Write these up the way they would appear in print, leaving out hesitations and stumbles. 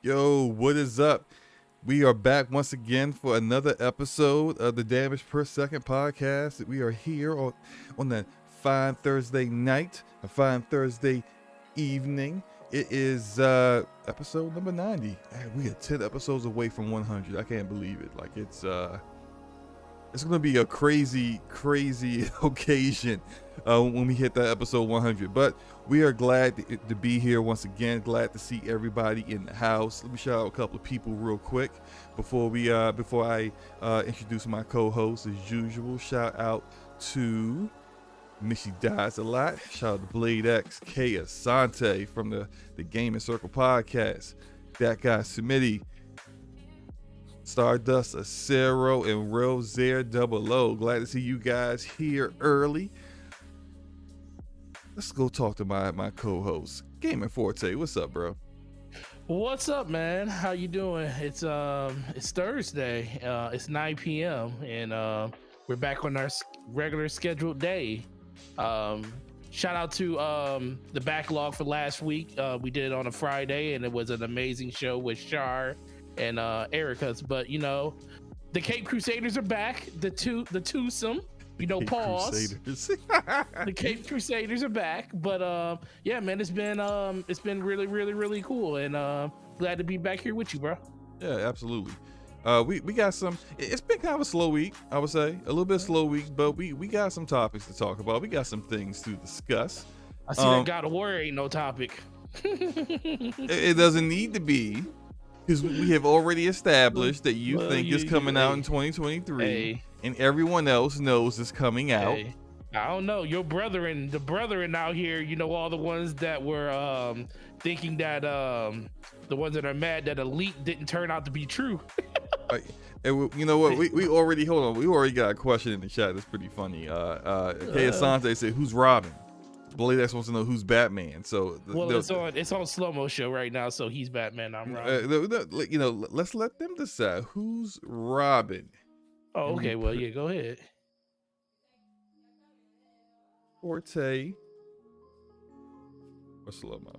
Yo, what is up? We are back once again for another episode of the Damage Per Second podcast. We are here on that fine Thursday night, a fine Thursday evening. It is episode number 90. Man, we are 10 episodes away from 100. I can't believe it. Like it's going to be a crazy occasion when we hit that episode 100. But we are glad to be here once again. Glad to see everybody in the house. Let me shout out a couple of people real quick before I introduce my co-host as usual. Shout out to Missy Dies a Lot. Shout out to Blade X, K Asante from the Gaming Circle podcast. That guy Smitty, Stardust, Acero, and Rosaire Double O. Glad to see you guys here early. Let's go talk to my co-host, Gaming Forte. What's up, bro? What's up, man? How you doing? It's Thursday. It's 9 p.m. and we're back on our regular scheduled day. Shout out to the backlog for last week. We did it on a Friday, and it was an amazing show with Shar and Erica's. But you know, the Cape Crusaders are back. The twosome. You know, pause. The Cape Crusaders are back. But yeah, man, it's been really cool, and glad to be back here with you, bro. Yeah, absolutely. We got some. It's been kind of a slow week, I would say, a little bit slow week, but we got some topics to talk about. We got some things to discuss. I see that God of War ain't no topic. It doesn't need to be, because we have already established that you think it's coming out in 2023, and everyone else knows it's coming out. I don't know. The brethren out here, you know, all the ones that were thinking that the ones that are mad that Elite didn't turn out to be true. And you know what? We already got a question in the chat that's pretty funny. K Asante said, "Who's Robin?" Blade X wants to know who's Batman. So it's on slow mo show right now. So he's Batman. I'm Robin. You know, let's let them decide who's Robin. Oh, okay. Well, yeah, go ahead. Forte or slow mo.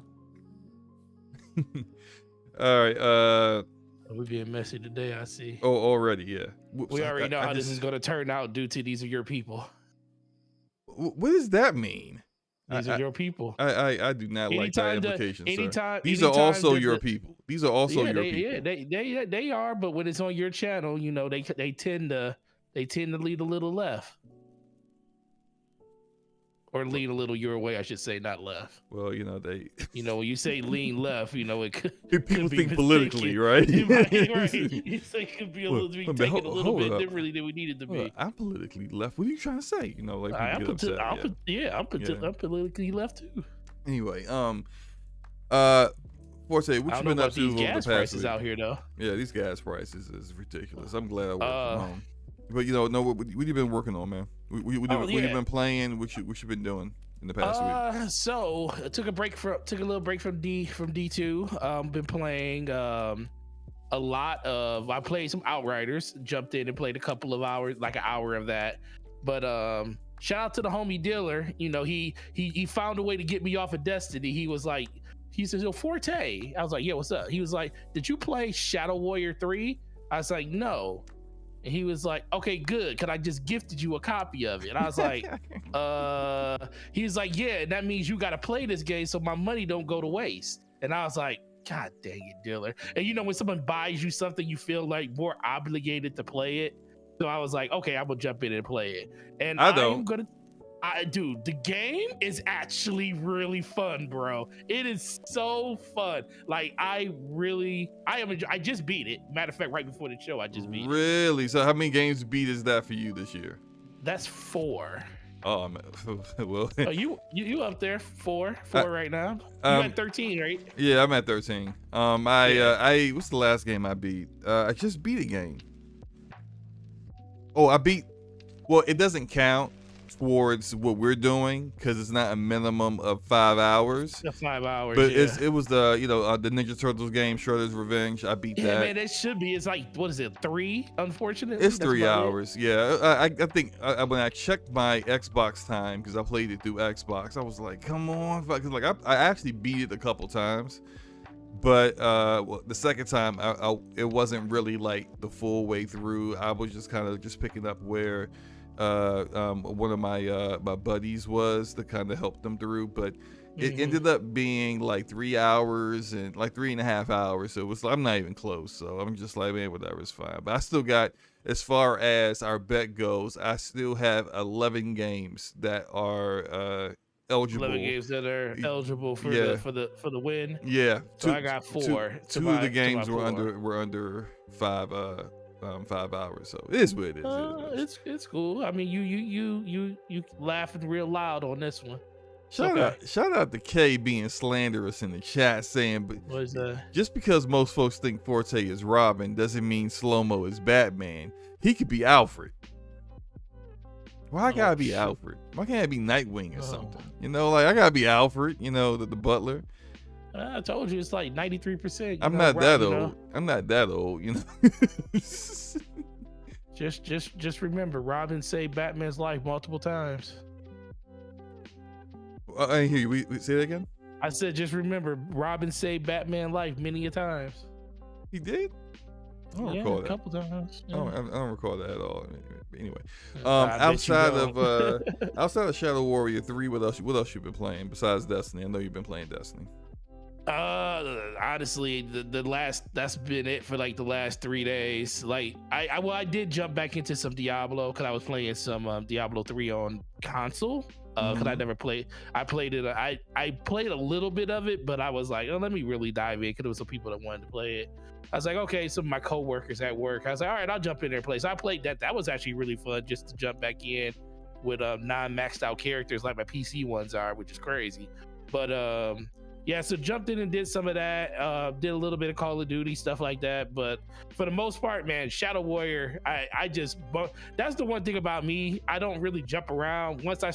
All right. We're being messy today, I see. Oh, already, yeah. We already know how this is going to turn out due to these are your people. What does that mean? These are your people. I do not like that implication, sir. These are also your people. These are also your people. Yeah, they are. But when it's on your channel, you know, they tend to lead a little left. Or lean a little your way, I should say, not left. Well, you know, when you say lean left, you know, it could people think politically, right? Right. You say it could be a little bit differently than we need it to be. Well, I'm politically left. What are you trying to say? You know, like people get upset. I'm politically left too. Anyway, Forte, what you been up to over the past prices week? Out here though? Yeah, these gas prices is ridiculous. I'm glad I work from home. But you know, what you been working on, man? What you been playing? What you been doing in the past week? So I took a little break from D2. Been playing a lot of. I played some Outriders. Jumped in and played a couple of hours, like an hour of that. But shout out to the homie dealer. You know, he found a way to get me off of Destiny. He says, "Yo, Forte." I was like, "Yeah, what's up?" He was like, "Did you play Shadow Warrior 3?" I was like, "No." And he was like, "Okay, good, because I just gifted you a copy of it." And I was like, he was like, "Yeah, and that means you got to play this game so my money don't go to waste." And I was like, "God dang it, dealer." And you know, when someone buys you something, you feel like more obligated to play it. So I was like, okay, I'm going to jump in and play it. And dude, the game is actually really fun, bro. It is so fun. Like, I just beat it. Matter of fact, right before the show, I just beat it. Really? So how many games beat is that for you this year? That's 4. Oh, man. Well, you up there? 4 right now. You at 13, right? Yeah, I'm at 13. What's the last game I beat? I just beat a game. Oh, it doesn't count towards what we're doing because it's not a minimum of 5 hours. 5 hours, but it was the the Ninja Turtles game, Shredder's Revenge. I beat that. Yeah, man, that should be. It's like, what is it, 3? Unfortunately, it's 3 hours. Yeah, I think when I checked my Xbox time because I played it through Xbox, I was like, come on, because like I actually beat it a couple times, But the second time, it wasn't really like the full way through. I was just kind of just picking up where one of my buddies was to kind of help them through. But it ended up being like 3 hours and like 3.5 hours. So it was, I'm not even close. So I'm just like, man, whatever, it's fine. But I still got, as far as our bet goes, I still have 11 games that are eligible. 11 games that are eligible for the win. Yeah. So I got 4. Two of the games were under 5 hours. So it is what it is. It's cool. I mean, you laughing real loud on this one. Shout out to K being slanderous in the chat, saying, but what is that? Just because most folks think Forte is Robin doesn't mean Slow-Mo is Batman. He could be Alfred. Why I gotta be Alfred? Why can't I be Nightwing or something? You know, like I gotta be Alfred, you know, the butler. I told you it's like 93%. I'm not that old. I'm not that old, you know. Just remember, Robin saved Batman's life multiple times. I didn't hear you. We say that again? I said, just remember, Robin saved Batman's life many a times. He did? I don't recall that. A couple times. Yeah. I don't recall that at all. Anyway, outside of Shadow Warrior 3, what else you been playing besides Destiny? I know you've been playing Destiny. Honestly, that's been it for like the last 3 days. Like I did jump back into some Diablo because I was playing some Diablo 3 on console. Because I never played. I played it. I played a little bit of it, but I was like, oh, let me really dive in because there was some people that wanted to play it. I was like, okay, some of my coworkers at work. I was like, all right, I'll jump in there and play. So I played that. That was actually really fun just to jump back in with non-maxed out characters like my PC ones are, which is crazy. But yeah, so jumped in and did some of that. Did a little bit of Call of Duty stuff like that. But for the most part, man, Shadow Warrior, that's the one thing about me. I don't really jump around. Once I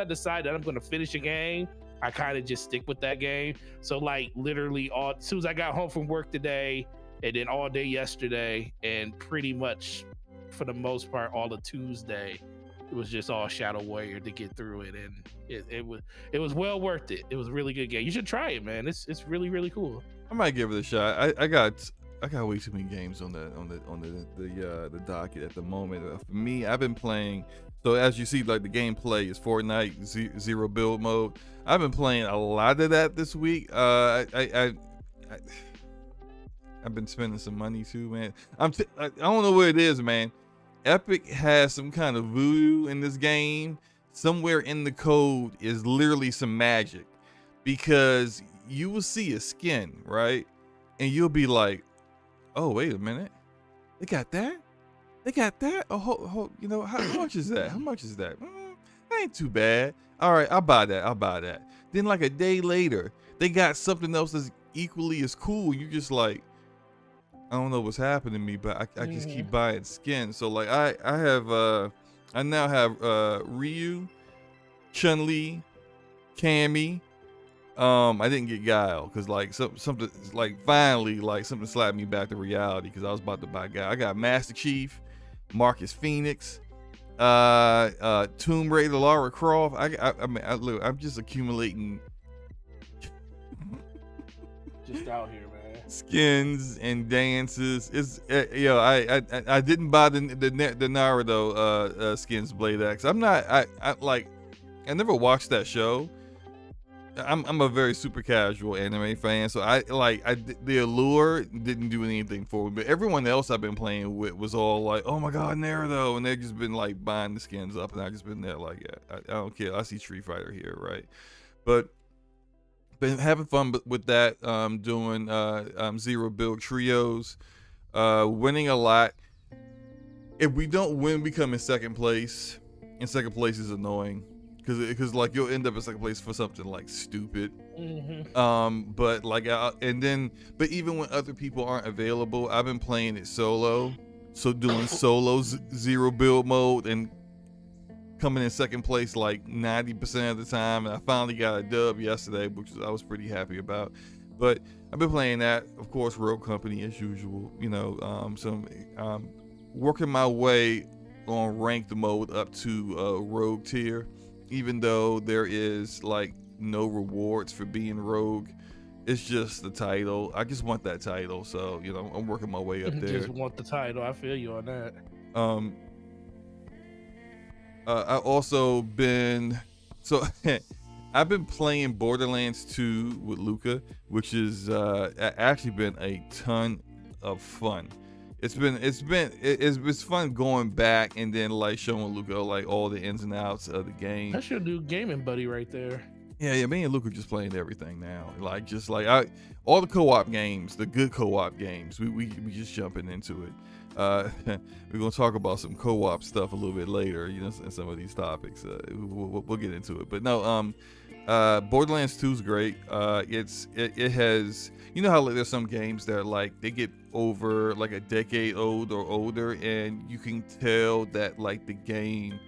decide that I'm going to finish a game, I kind of just stick with that game. So like literally as soon as I got home from work today, and then all day yesterday, and pretty much for the most part all of Tuesday, it was just all Shadow Warrior to get through it, and it was well worth it. It was a really good game. You should try it, man. It's really, really cool. I might give it a shot. I got way too many games on the docket at the moment. For me, I've been playing. So as you see, like the gameplay is Fortnite zero build mode. I've been playing a lot of that this week. I've been spending some money too, man. I don't know where it is, man. Epic has some kind of voodoo in this game. Somewhere in the code is literally some magic, because you will see a skin, right? And you'll be like, oh, wait a minute. They got that? Oh, you know, how much is that? How much is that? That ain't too bad. All right, I'll buy that. Then like a day later, they got something else that's equally as cool. You just like, I don't know what's happening to me, but I just keep buying skins. So like I now have Ryu, Chun-Li, Cammy. I didn't get Guile because like something like finally like something slapped me back to reality because I was about to buy Guile. I got Master Chief, Marcus Phoenix, Tomb Raider, Lara Croft. Look, I'm just accumulating just out here, man. Skins and dances. It's I didn't buy the Naruto skins Blade X. I never watched that show. I'm a very super casual anime fan, so the allure didn't do anything for me. But everyone else I've been playing with was all like, oh my god, Naruto, and they've just been like buying the skins up, and I just been there like, yeah, I don't care. I see Street Fighter here, right? But been having fun with that, doing zero build trios, winning a lot. If we don't win, we come in second place, and second place is annoying because like you'll end up in second place for something like stupid. But like but even when other people aren't available, I've been playing it solo, so doing solo zero build mode and coming in second place like 90% of the time, and I finally got a dub yesterday, which I was pretty happy about. But I've been playing that, of course, Rogue Company as usual. You know, working my way on ranked mode up to Rogue tier, even though there is like no rewards for being Rogue. It's just the title. I just want that title, so I'm working my way up there. Just want the title. I feel you on that. I also been so I've been playing Borderlands 2 with Luca, which is actually been a ton of fun. It's fun going back and then like showing Luca like all the ins and outs of the game. That's your new gaming buddy right there. Yeah, me and Luke are just playing everything now. All the co-op games, the good co-op games, we just jumping into it. We're gonna talk about some co-op stuff a little bit later, in some of these topics. We'll get into it. But no, Borderlands 2 is great. It has, how there's some games that like they get over like a decade old or older, and you can tell that like the game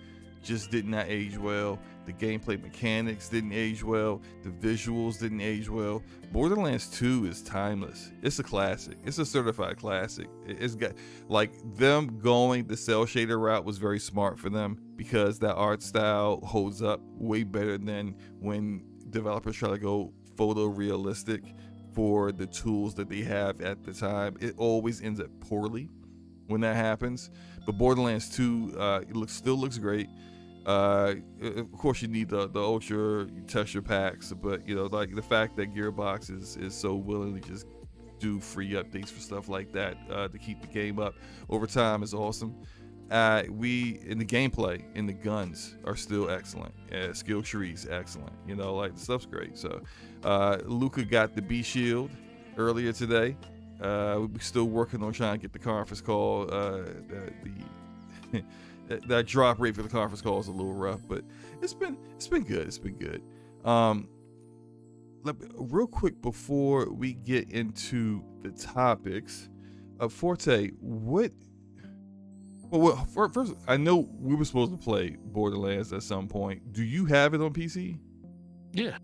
just did not age well. The gameplay mechanics didn't age well. The visuals didn't age well. Borderlands 2 is timeless. It's a classic. It's a certified classic. It's got like them going the cell shader route was very smart for them because that art style holds up way better than when developers try to go photorealistic for the tools that they have at the time. It always ends up poorly when that happens. But Borderlands 2 still looks great. Of course you need the ultra texture packs, but like the fact that Gearbox is so willing to just do free updates for stuff like that to keep the game up over time is awesome. In the gameplay and the guns are still excellent. Skill trees excellent. Like the stuff's great. So Luca got the B shield earlier today. We're still working on trying to get the conference call. That drop rate for the conference call is a little rough, but it's been good. It's been good. Real quick before we get into the topics, Forte, first, I know we were supposed to play Borderlands at some point. Do you have it on PC? Yeah.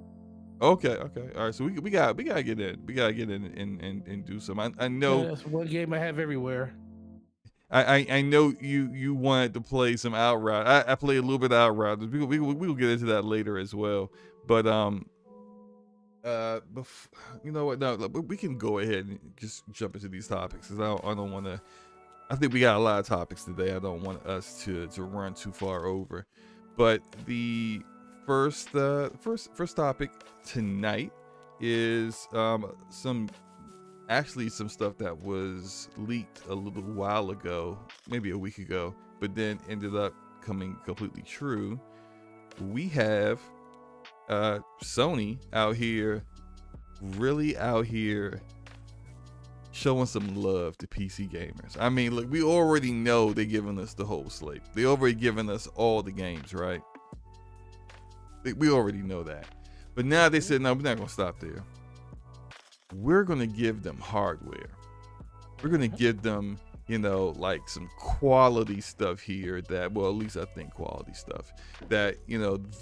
Okay. All right. So we gotta get in. We gotta get in and do some. I know. Yeah, that's one game I have everywhere. I know you wanted to play some Outriders. I played a little bit of Outriders. We'll get into that later as well. But you know what? No, we can go ahead and just jump into these topics because I don't want to. I think we got a lot of topics today. I don't want us to run too far over. But the first topic tonight is some stuff that was leaked a little while ago, maybe a week ago, but then ended up coming completely true. We have Sony really out here showing some love to PC gamers. I mean, look, we already know they're giving us the whole slate. They already given us all the games, right? We already know that. But now they said, no, we're not going to stop there. We're going to give them hardware. We're going to give them, like some quality stuff here that, well, at least I think quality stuff that,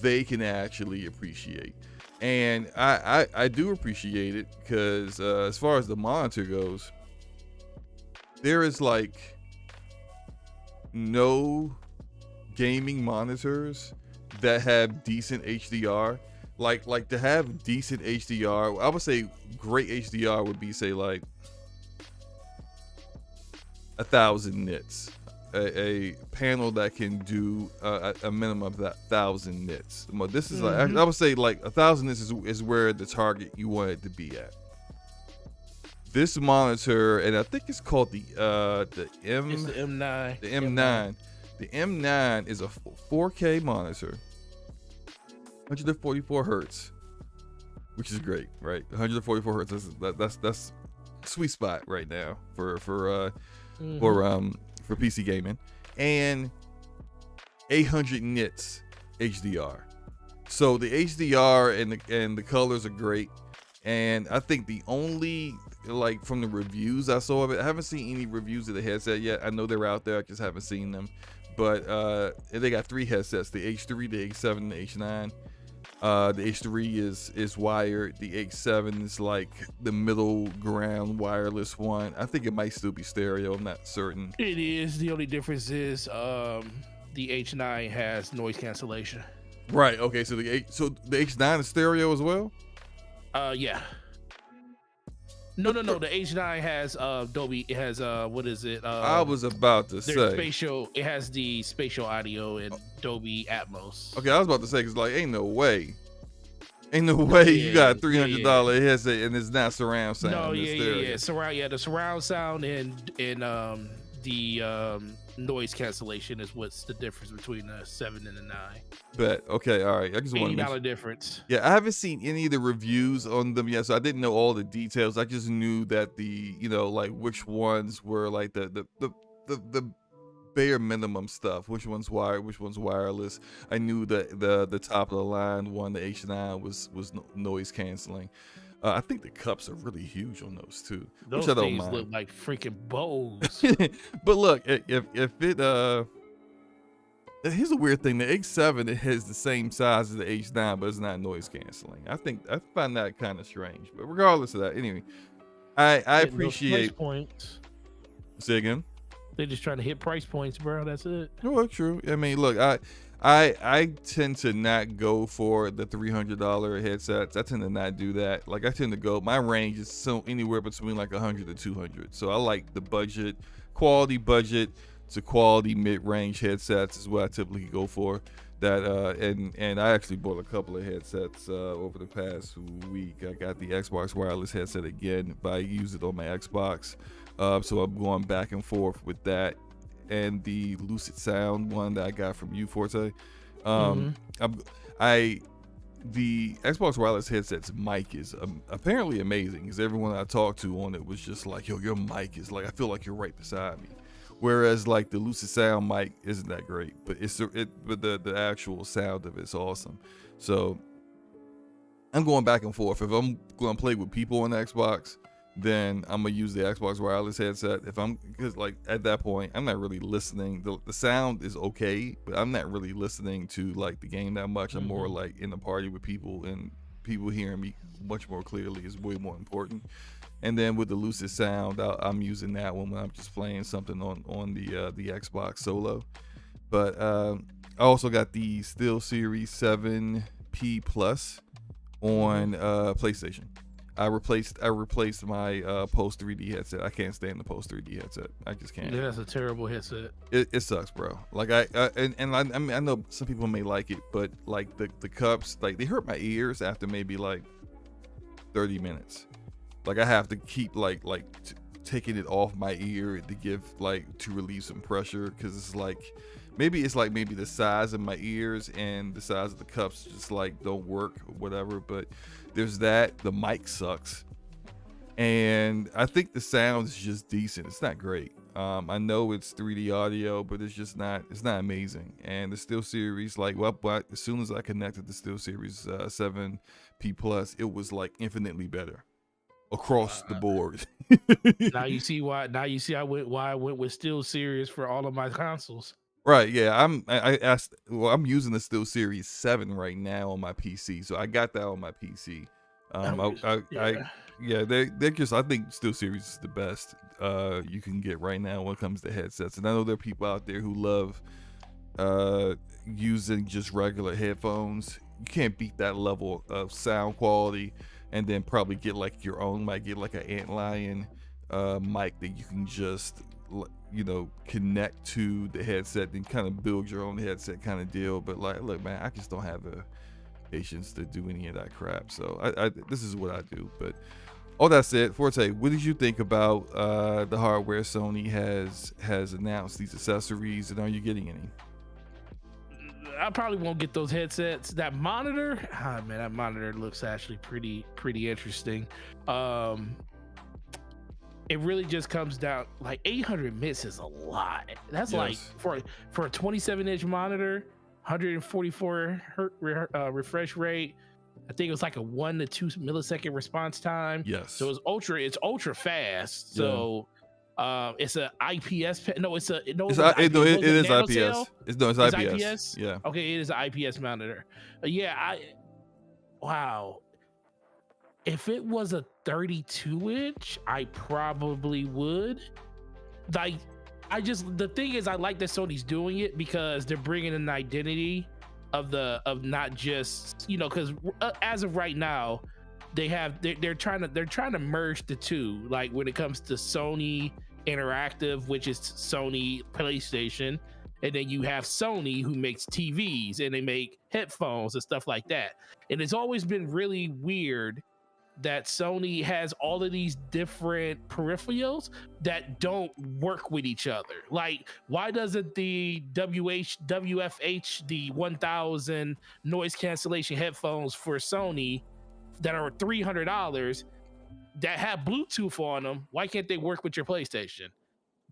they can actually appreciate. And I do appreciate it because as far as the monitor goes, there is like no gaming monitors that have decent HDR. Like to have decent HDR, I would say great HDR would be say like 1,000 nits. A panel that can do a minimum of that 1,000 nits. This is like I would say like 1,000 nits is where the target you want it to be at. This monitor, and I think it's called the M. It's the M9. The M9. The M9 is a 4K monitor, 144 hertz, which is great, right? 144 hertz. That's sweet spot right now for PC gaming, and 800 nits HDR. So the HDR and the colors are great, and I think the only, like, from the reviews I saw of it, I haven't seen any reviews of the headset yet. I know they're out there, I just haven't seen them. But they got 3 headsets: the H3, the H7, and the H9. The H3 is wired. The H7 is like the middle ground wireless one. I think it might still be stereo. I'm not certain. It is. The only difference is the H9 has noise cancellation. Right. Okay. So the H9 is stereo as well. Yeah. No. The H9 has Dolby. It has what is it? I was about to their say spatial. It has the spatial audio and Dolby Atmos. Okay, I was about to say because like ain't no way you got a $300 headset and it's not surround sound. No, yeah. Surround, the surround sound and the noise cancellation is what's the difference between the 7 and the 9. Bet. Okay, all right. I just want $80 difference. Yeah, I haven't seen any of the reviews on them yet, so I didn't know all the details. I just knew that like which ones were like the bare minimum stuff. Which one's wired, which one's wireless. I knew that the top of the line one, the H9 was noise canceling. I think the cups are really huge on those too. Those which I don't things mind. look like freaking bows. But look, if it here's a weird thing. The H7 it has the same size as the H9, but it's not noise canceling. I find that kind of strange. But regardless of that, anyway, I appreciate price points. Say again. They're just trying to hit price points, bro. That's it. Oh, true. I mean, look, I tend to not go for the $300 headsets. I tend to not do that. Like I tend to go. My range is so anywhere between like 100 to 200. So I like the quality budget to quality mid-range headsets is what I typically go for. That and I actually bought a couple of headsets over the past week. I got the Xbox wireless headset again, but I use it on my Xbox. So I'm going back and forth with that and the Lucid Sound one that I got from you, Forte. The Xbox wireless headset's mic is apparently amazing because everyone I talked to on it was just like, yo, your mic is like, I feel like you're right beside me. Whereas like the Lucid Sound mic isn't that great, but but the actual sound of it's awesome. So I'm going back and forth. If I'm going to play with people on the Xbox, then I'm gonna use the Xbox wireless headset. Because like at that point, I'm not really listening. The sound is okay, but I'm not really listening to like the game that much. I'm more like in the party with people, and people hearing me much more clearly is way more important. And then with the Lucid Sound, I'm using that one when I'm just playing something on the Xbox solo. But I also got the SteelSeries 7P Plus on PlayStation. I replaced my Pulse 3D headset. I can't stand the Pulse 3D headset. I just can't. Yeah, that's a terrible headset. It sucks, bro. Like I mean I know some people may like it, but like the cups, like they hurt my ears after maybe like 30 minutes. Like I have to keep taking it off my ear to relieve some pressure, because it's like maybe the size of my ears and the size of the cups just like don't work or whatever. But there's that. The mic sucks, and I think the sound is just decent. It's not great. I know it's 3D audio, but it's not amazing. And the SteelSeries, as soon as I connected the SteelSeries 7P Plus, it was like infinitely better across the board. Now you see why I went with SteelSeries for all of my consoles. Right, yeah. I'm using the SteelSeries 7 right now on my PC, so I got that on my PC. They're just, I think SteelSeries is the best you can get right now when it comes to headsets. And I know there are people out there who love using just regular headphones. You can't beat that level of sound quality. And then probably get like your own mic, get like an Antlion mic that you can just connect to the headset and kind of build your own headset kind of deal. But like, look, man, I just don't have the patience to do any of that crap. So this is what I do. But all that said, Forte, what did you think about the hardware Sony has announced, these accessories, and are you getting any? I probably won't get those headsets. That monitor, that monitor looks actually pretty interesting. It really just comes down, like 800 nits is a lot. That's like for a 27-inch monitor, 144 hertz refresh rate. I think it was like a 1 to 2 millisecond response time. Yes. So it's ultra fast. So it's a IPS. It is IPS. It's IPS. Yeah. Okay, it is an IPS monitor. Wow. If it was a 32-inch, I probably would. The thing is, I like that Sony's doing it because they're bringing an identity of not just, because as of right now, they're trying to merge the two. Like when it comes to Sony Interactive, which is Sony PlayStation, and then you have Sony who makes TVs and they make headphones and stuff like that. And it's always been really weird that Sony has all of these different peripherals that don't work with each other. Like, why doesn't the WFH, the 1000 noise cancellation headphones for Sony that are $300 that have Bluetooth on them, why can't they work with your PlayStation?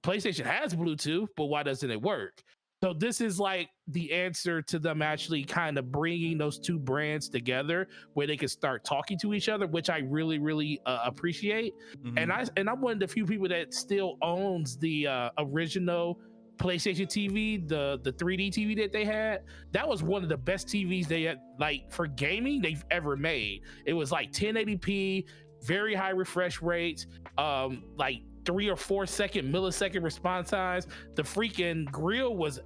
PlayStation has Bluetooth, but why doesn't it work? So this is like the answer to them actually kind of bringing those two brands together where they can start talking to each other, which I really, really appreciate. Mm-hmm. And I'm one of the few people that still owns the original PlayStation TV, the 3D TV that they had. That was one of the best TVs they had, like, for gaming they've ever made. It was like 1080p, very high refresh rates, like 3 or 4 millisecond response times. The freaking grill was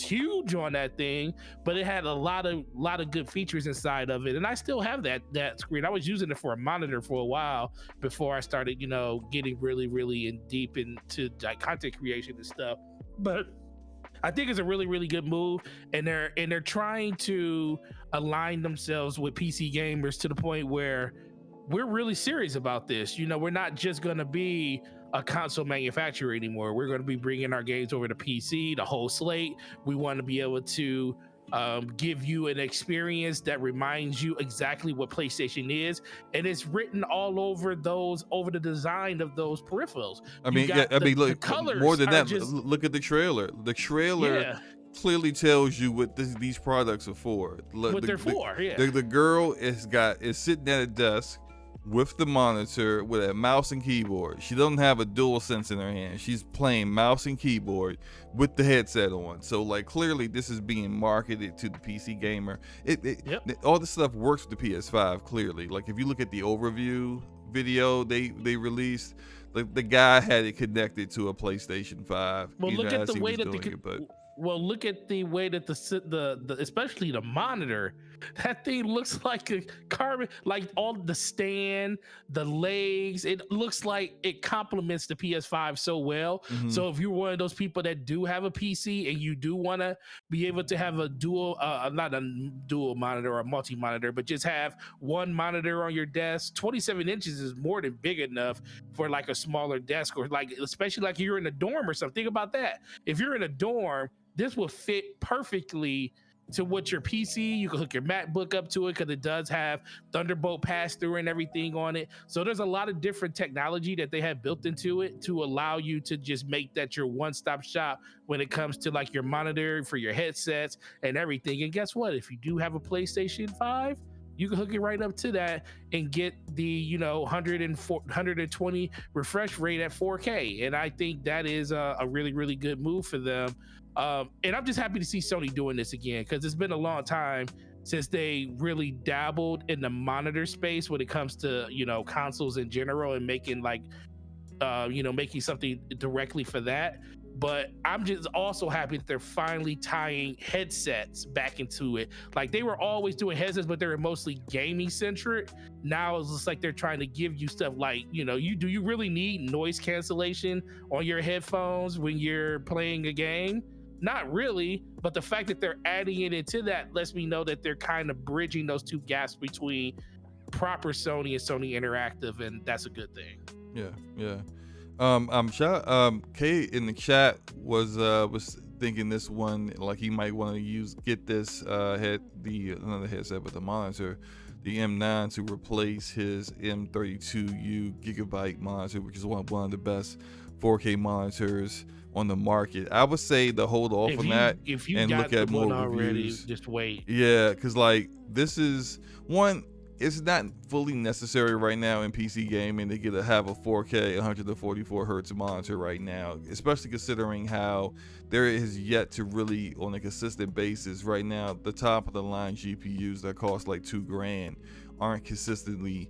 huge on that thing, but it had a lot of good features inside of it. And I still have that screen. I was using it for a monitor for a while before I started, getting really, really in deep into like content creation and stuff. But I think it's a really, really good move, and they're trying to align themselves with PC gamers to the point where we're really serious about this. We're not just going to be a console manufacturer anymore. We're going to be bringing our games over to PC, the whole slate. We want to be able to give you an experience that reminds you exactly what PlayStation is, and it's written all over the design of those peripherals. I mean, look, colors more than that, just, look at the trailer. The trailer clearly tells you what these products are for. What they're for, yeah. The girl is sitting at a desk with the monitor with a mouse and keyboard. She doesn't have a DualSense in her hand. She's playing mouse and keyboard with the headset on. So like clearly this is being marketed to the PC gamer. All this stuff works with the PS5 clearly. Like if you look at the overview video they released, the guy had it connected to a PlayStation 5. Well, look at the way that look at the way that the especially the monitor, that thing looks like a carbon, like all the stand, the legs, it looks like it complements the PS5 so well. Mm-hmm. So if you're one of those people that do have a PC and you do want to be able to have a dual, not a dual monitor or a multi-monitor, but just have one monitor on your desk, 27 inches is more than big enough for like a smaller desk, or like, especially like you're in a dorm or something. Think about that. If you're in a dorm, this will fit perfectly to what your PC. You can hook your MacBook up to it because it does have Thunderbolt pass-through and everything on it. So there's a lot of different technology that they have built into it to allow you to just make that your one-stop shop when it comes to like your monitor, for your headsets and everything. And guess what? If you do have a PlayStation 5, you can hook it right up to that and get the 120 refresh rate at 4K. And I think that is a really, really good move for them. And I'm just happy to see Sony doing this again, because it's been a long time since they really dabbled in the monitor space when it comes to consoles in general and making like making something directly for that. But I'm just also happy that they're finally tying headsets back into it. Like they were always doing headsets, but they were mostly gaming centric. Now it's just like they're trying to give you stuff like, do you really need noise cancellation on your headphones when you're playing a game? Not really, but the fact that they're adding it into that lets me know that they're kind of bridging those two gaps between proper Sony and Sony Interactive, and that's a good thing. Yeah. I'm sure Kay in the chat was thinking this one, like he might want to get this another headset with a monitor, the M9, to replace his M32U gigabyte monitor, which is one of the best 4K monitors on the market. I would say to hold off on that and look at more reviews. Just wait. Yeah, because like this is one. It's not fully necessary right now in PC gaming to have a 4K 144 hertz monitor right now, especially considering how there is yet to really, on a consistent basis right now, the top of the line GPUs that cost like $2,000 aren't consistently.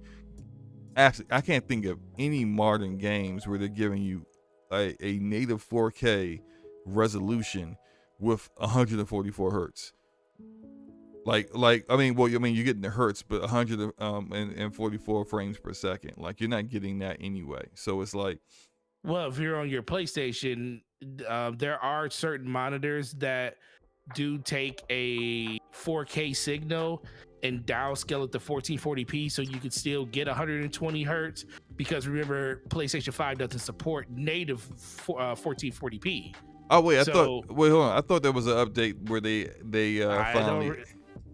Actually, I can't think of any modern games where they're giving you a native 4K resolution with 144 hertz. Like I mean, well, I mean, you're getting the hertz, but 144 frames per second. Like you're not getting that anyway. So it's like, Well, if you're on your PlayStation, there are certain monitors that do take a 4K signal and downscale it to 1440p, so you could still get 120 hertz. Because remember, PlayStation 5 doesn't support native 1440p. oh wait, So wait, hold on. I thought there was an update where they finally.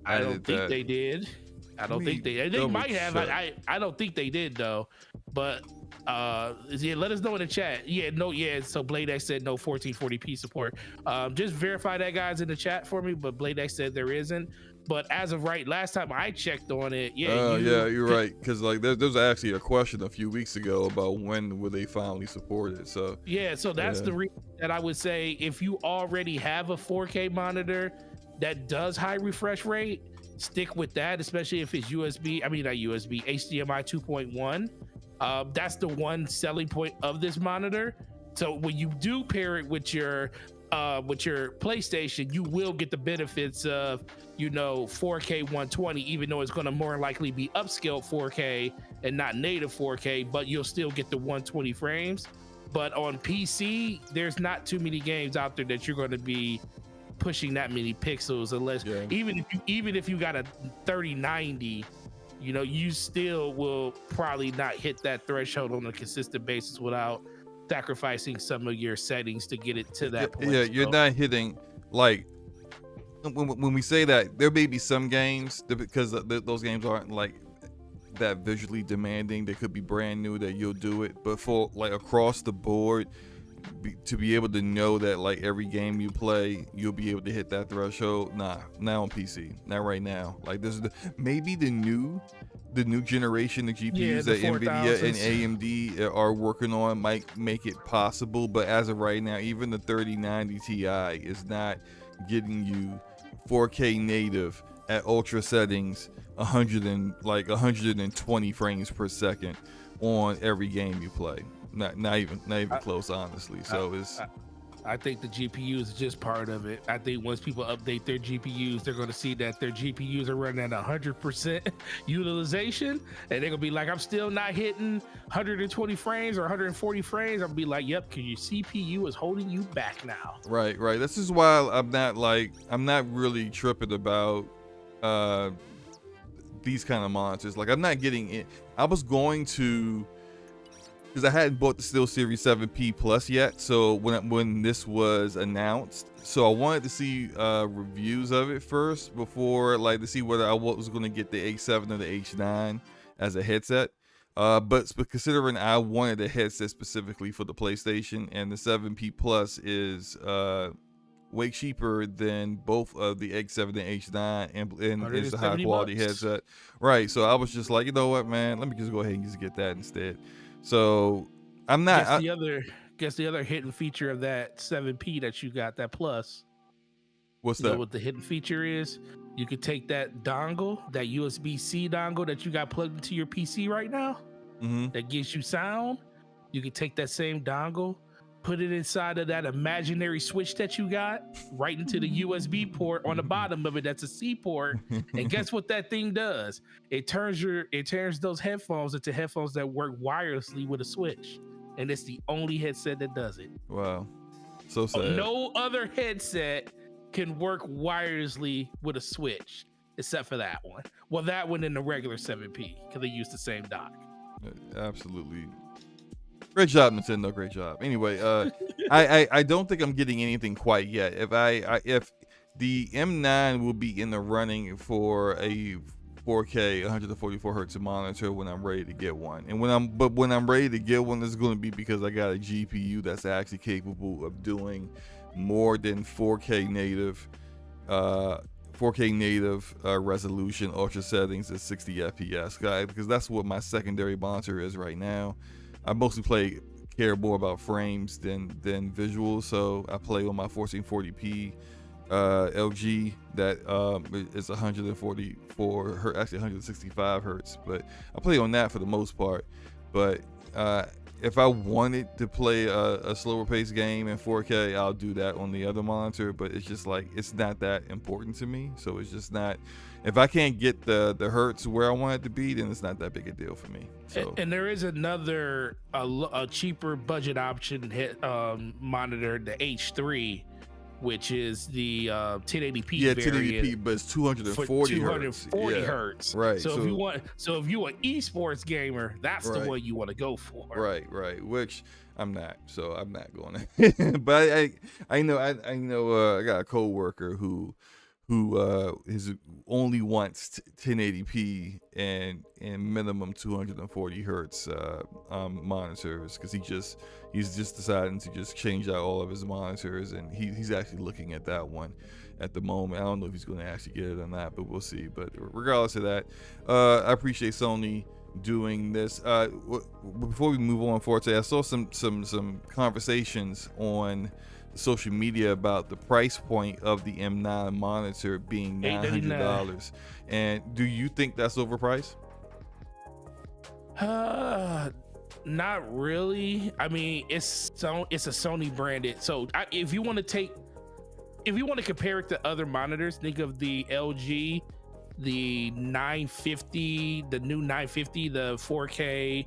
I don't think they did. I don't think they might have. I don't think they did though. But yeah, let us know in the chat. So Blade X said no 1440p support. Just verify that, guys, in the chat for me. But Blade X said there isn't. But as of last time I checked on it, you're right. Because like there was actually a question a few weeks ago about when will they finally support it. So so that's the reason that I would say if you already have a 4K monitor that does high refresh rate, stick with that, especially if it's HDMI 2.1. That's the one selling point of this monitor. So when you do pair it with your PlayStation, you will get the benefits of 4K 120, even though it's going to more likely be upscaled 4K and not native 4K, but you'll still get the 120 frames. But on PC, there's not too many games out there that you're going to be pushing that many pixels, unless even if you got a 3090, you still will probably not hit that threshold on a consistent basis without sacrificing some of your settings to get it to that point. You're not hitting, like, when we say that, there may be some games because those games aren't like that visually demanding. They could be brand new that you'll do it, but for like across the board, to be able to know that like every game you play you'll be able to hit that threshold, not on PC, not right now. Like this is maybe the new generation of GPUs that NVIDIA and AMD are working on might make it possible, but as of right now, even the 3090 Ti is not getting you 4K native at ultra settings, 120 frames per second on every game you play. Not even close, honestly. So I think the GPUs is just part of it. I think once people update their GPUs, they're going to see that their GPUs are running at 100% utilization, and they're going to be like, I'm still not hitting 120 frames or 140 frames. I'll be like, yep, because your CPU is holding you back now. Right. This is why I'm not really tripping about these kind of monitors. Like I'm not getting it. I was going to, because I hadn't bought the SteelSeries 7P Plus yet, so when this was announced, so I wanted to see reviews of it first before, like, to see whether I was going to get the H7 or the H9 as a headset. But considering I wanted a headset specifically for the PlayStation, and the 7P Plus is way cheaper than both of the X7 and H9, and it's a high quality headset, right? So I was just like, you know what, man, let me just go ahead and just get that instead. So I'm not. Guess the other hidden feature of that 7P that you got, that Plus. What's that? You know what the hidden feature is? You could take that dongle, that USB-C dongle that you got plugged into your PC right now, that gives you sound. You could take that same dongle, put it inside of that imaginary switch that you got, right into the USB port on the bottom of it. That's a C port. And guess what that thing does? It turns those headphones into headphones that work wirelessly with a switch. And it's the only headset that does it. Wow. So sad. No other headset can work wirelessly with a switch except for that one. Well, that one and the regular 7P, because they use the same dock. Absolutely. Great job, Nintendo. Great job. Anyway, I don't think I'm getting anything quite yet. If the M9 will be in the running for a 4K 144 hertz monitor when I'm ready to get one, and when I'm ready to get one, it's going to be because I got a GPU that's actually capable of doing more than 4K native resolution ultra settings at 60 FPS, guys, because that's what my secondary monitor is right now. I mostly care more about frames than visuals, so I play on my 1440p LG that is 144 hertz, actually 165 hertz, but I play on that for the most part. But if I wanted to play a slower paced game in 4K, I'll do that on the other monitor. But it's just like it's not that important to me. So it's just not. If I can't get the hertz where I want it to be, then it's not that big a deal for me. So And there is another a cheaper budget option monitor, the H3, which is the 1080p variant. 1080p, but it's 240 hertz. 240 hertz. Right. So if you're an esports gamer, that's the one you want to go for. Right. Which I'm not. So I'm not going to. But I know I got a coworker who is only wants 1080p and minimum 240 hertz monitors, because he's just deciding to just change out all of his monitors, and he's actually looking at that one at the moment. I don't know if he's going to actually get it or not, but we'll see. But regardless of that, I appreciate Sony doing this. Before we move on, Forte, I saw some conversations on social media about the price point of the M9 monitor being $900. And do you think that's overpriced? Not really. I mean, it's a Sony branded. So if you want to compare it to other monitors, think of the LG, the 950, the new 950, the 4K,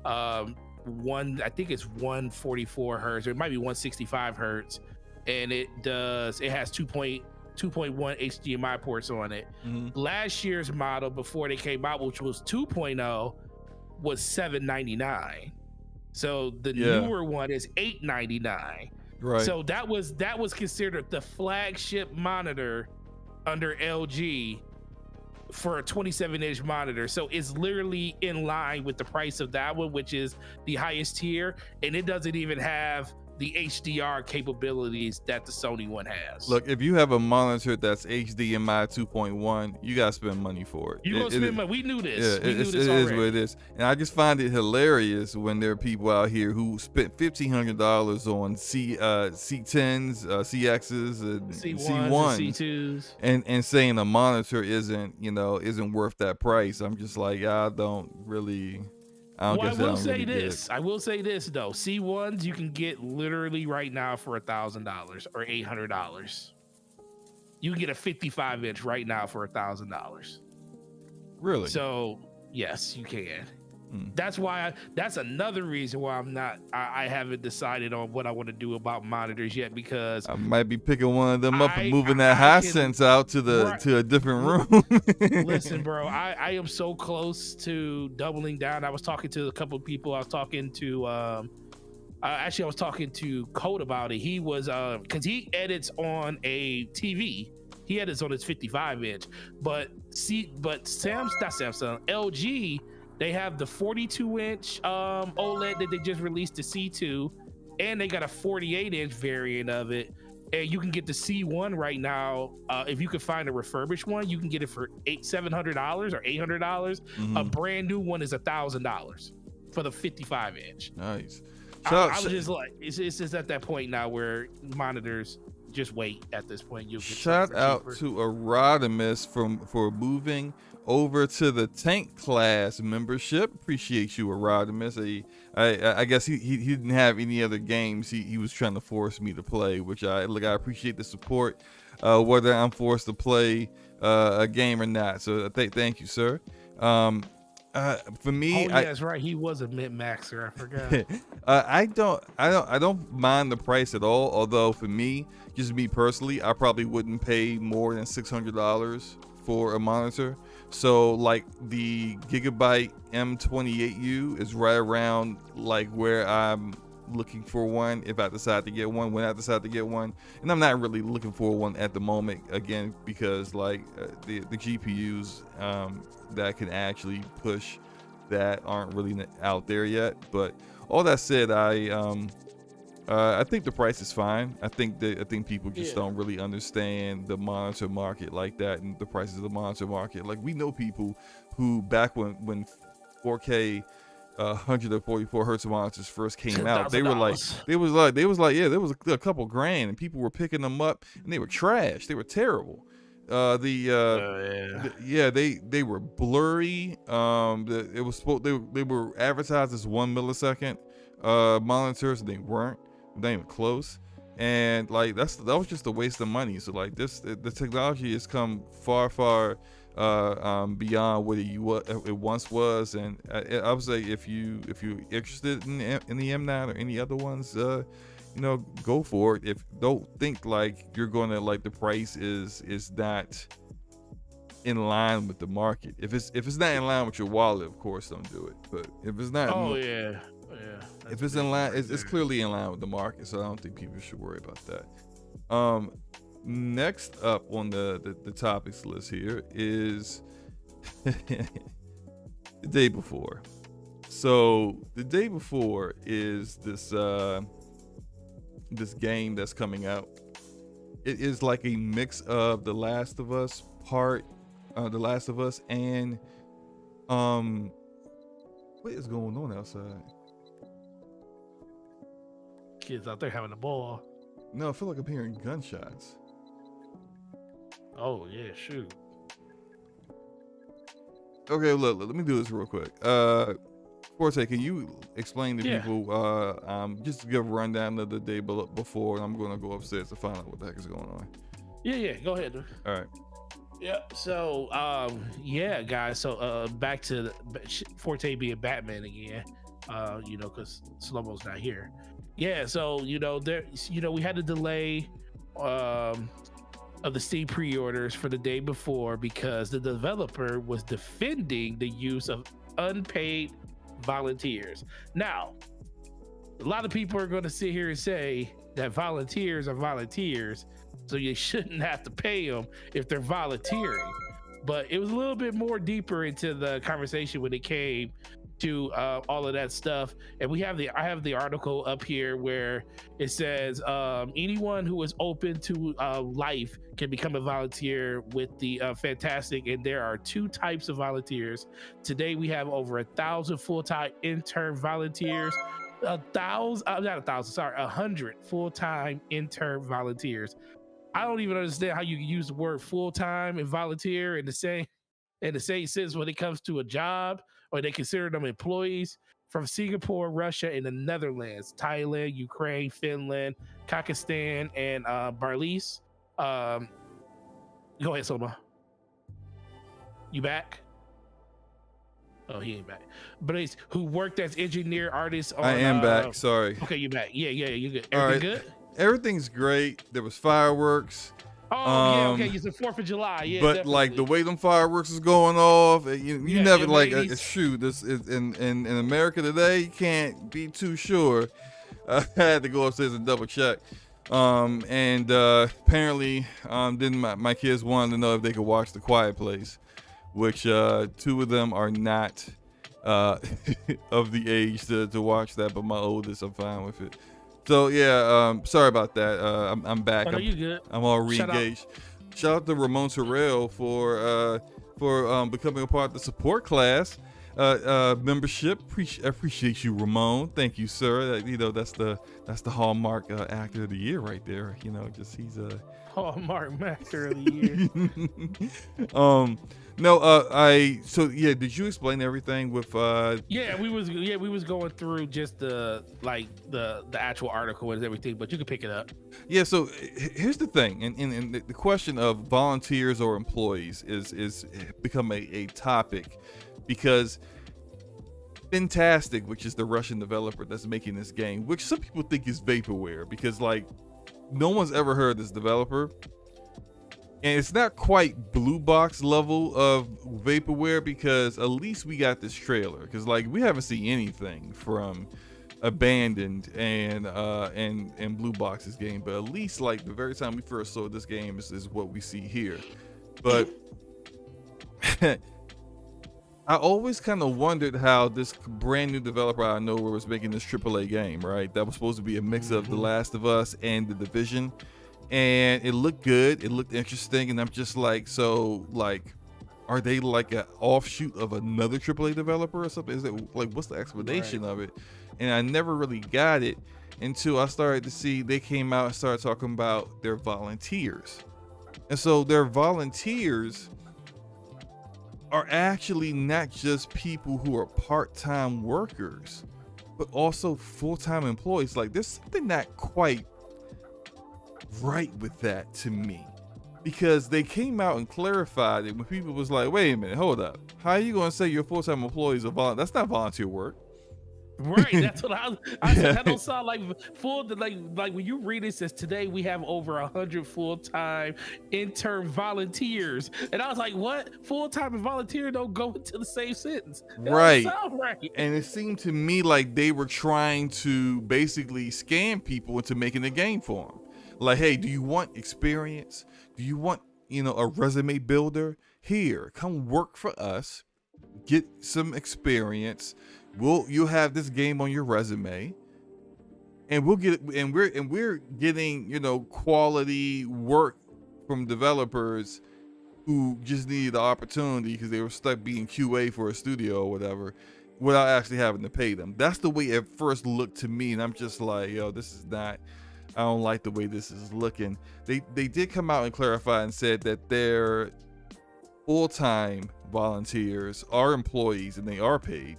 I think it's 144 hertz, or it might be 165 hertz, and it has 2.1 HDMI ports on it. Last year's model, before they came out, which was 2.0, was $799. So the newer one is $899. Right. So that was considered the flagship monitor under LG for a 27-inch monitor. So it's literally in line with the price of that one, which is the highest tier, and it doesn't even have the HDR capabilities that the Sony one has. Look, if you have a monitor that's HDMI 2.1, you gotta spend money for it. You're gonna spend money. We knew this. Yeah, it is what it is. And I just find it hilarious when there are people out here who spent $1,500 on C10s, CXs, and C1s, and C2s, and saying a monitor isn't worth that price. I'm just like, I don't will say this though. C1s you can get literally right now for $1,000 or $800. You can get a 55-inch right now for $1,000. Really? So yes, you can. That's another reason why I haven't decided on what I want to do about monitors yet, because I might be picking one of them up and moving that Hisense out to a different room. Listen, bro, I am so close to doubling down. I was talking to a couple of people. I was talking to Code about it. He was because he edits on a TV. He edits on his 55-inch, but LG, they have the 42-inch OLED that they just released, the C2, and they got a 48-inch variant of it. And you can get the C1 right now. If you could find a refurbished one, you can get it for $700 or $800. A brand new one is $1,000 for the 55-inch. Nice. I was just like, it's just at that point now where monitors just wait. At this point, you'll get shout out to Rodimus for moving over to the tank class membership. Appreciate you, Rodimus. I guess he didn't have any other games he was trying to force me to play, which I appreciate the support, whether I'm forced to play a game or not. So thank you, sir. For me, that's right. He was a min-maxer. I forgot. I don't mind the price at all. Although for me, just me personally, I probably wouldn't pay more than $600 for a monitor. So like the Gigabyte M28U is right around like where I'm looking for one if I decide to get one, when I decide to get one. And I'm not really looking for one at the moment, again, because like the GPUs that can actually push that aren't really out there yet. But all that said, I think the price is fine. I think people just don't really understand the monitor market like that, and the prices of the monitor market. Like, we know people who back when 4K 144 hertz monitors first came out, they was a couple grand, and people were picking them up, and they were trash. They were terrible. They were blurry. They were advertised as 1 millisecond monitors, and they weren't. Not even close. And like that was just a waste of money. So like the technology has come far beyond what it once was. And I would say if you're interested in the M9 or any other ones, go for it. If don't think like you're gonna like the price is not in line with the market. If it's not in line with your wallet, of course don't do it. But if it's not, if it's in line, it's clearly in line with the market. So I don't think people should worry about that. Next up on the topics list here is the day before. So the day before is this game that's coming out. It is like a mix of The Last of Us The Last of Us and what is going on outside? Kids out there having a ball. No, I feel like I'm hearing gunshots. Oh yeah, shoot. Okay, look, let me do this real quick. Forte, can you explain to people, just give a rundown of the day before, and I'm going to go upstairs to find out what the heck is going on. Yeah, go ahead, dude. All right. Yeah. So, guys. So, back to Forte being Batman again. Because Slow-Mo's not here. Yeah. So, we had a delay of the Steam pre-orders for the day before because the developer was defending the use of unpaid volunteers. Now, a lot of people are going to sit here and say that volunteers are volunteers, so you shouldn't have to pay them if they're volunteering. But it was a little bit more deeper into the conversation when it came to all of that stuff. And I have the article up here where it says anyone who is open to life can become a volunteer with the fantastic. And there are two types of volunteers. Today we have over 1,000 full-time intern volunteers. 100 full-time intern volunteers. I don't even understand how you can use the word full-time and volunteer in the same sense when it comes to a job, or they consider them employees from Singapore, Russia, and the Netherlands, Thailand, Ukraine, Finland, Kazakhstan, and Belize. Go ahead, Soma. You back? Oh, he ain't back. But who worked as engineer, artist on... I am back, sorry. Okay, you back. Yeah, you good. Everything good? Everything's great. There was fireworks. Oh, okay. It's the 4th of July. Yeah, but definitely. like the way them fireworks is going off, you never like a ladies. shoot. This is in America today. You can't be too sure. I had to go upstairs and double check. And apparently, then my kids wanted to know if they could watch The Quiet Place, which 2 of them are not of the age to watch that, but my oldest, I'm fine with it. So yeah, sorry about that. I'm back. Oh, no, you good. I'm all re-engaged. Shout out to Ramon Terrell for becoming a part of the support class membership. Appreciate you, Ramon. Thank you, sir. That's the Hallmark actor of the year right there. He's a Hallmark actor of the year. Did you explain everything with we was going through just the actual article and everything, but you can pick it up. Yeah, so here's the thing, and the question of volunteers or employees is become a topic because Fantastic, which is the Russian developer that's making this game, which some people think is vaporware because like no one's ever heard of this developer. And it's not quite blue box level of vaporware because at least we got this trailer. Because like we haven't seen anything from Abandoned and Blue Box's game, but at least like the very time we first saw this game is what we see here. But I always kind of wondered how this brand new developer out of nowhere was making this AAA game, right? That was supposed to be a mix of The Last of Us and The Division. And it looked good. It looked interesting. And I'm just like, so like, are they like an offshoot of another AAA developer or something? Is it like, what's the explanation of it? And I never really got it until I started to see they came out and started talking about their volunteers. And so their volunteers are actually not just people who are part-time workers, but also full-time employees. Like, there's something not quite right with that to me, because they came out and clarified it when people was like, wait a minute, hold up, how are you going to say your full-time employees are volunteer? That's not volunteer work. Right, that's what I said. That don't sound like full. Like when you read it, says today we have over 100 full-time intern volunteers, and I was like, what? Full-time and volunteer don't go into the same sentence. That Right. don't sound right. And it seemed to me like they were trying to basically scam people into making a game for them. Like, hey, do you want experience? Do you want, a resume builder? Here, come work for us, get some experience. You'll have this game on your resume, and we're getting, quality work from developers who just needed the opportunity because they were stuck being QA for a studio or whatever, without actually having to pay them. That's the way it first looked to me, and I'm just like, this is not. I don't like the way this is looking. They did come out and clarify and said that their full-time volunteers are employees and they are paid,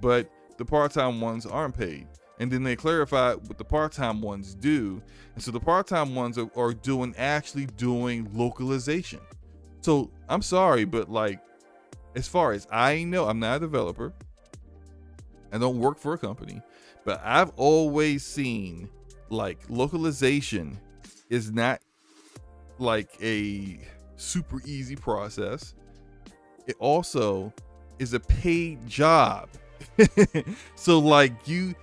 but the part-time ones aren't paid. And then they clarified what the part-time ones do. And so the part-time ones are actually doing localization. So I'm sorry, but like, as far as I know, I'm not a developer. I don't work for a company, but I've always seen like localization is not like a super easy process. It also is a paid job. So like, you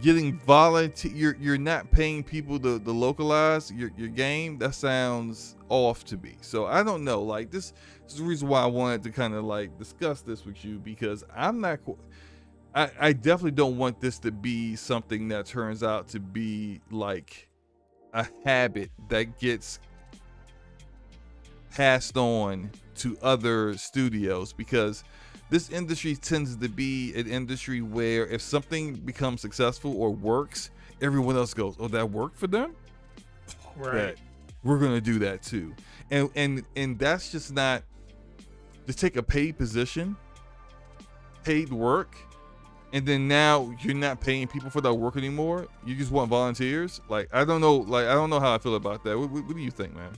getting volunteer, you're not paying people to localize your game. That sounds off to me. So I don't know, like, this is the reason why I wanted to kind of like discuss this with you, because I definitely don't want this to be something that turns out to be like a habit that gets passed on to other studios, because this industry tends to be an industry where if something becomes successful or works, everyone else goes, oh, that worked for them? Right. We're going to do that too. And that's just not to take a paid position, paid work, and then now you're not paying people for that work anymore. You just want volunteers. Like, I don't know how I feel about that. What do you think, man?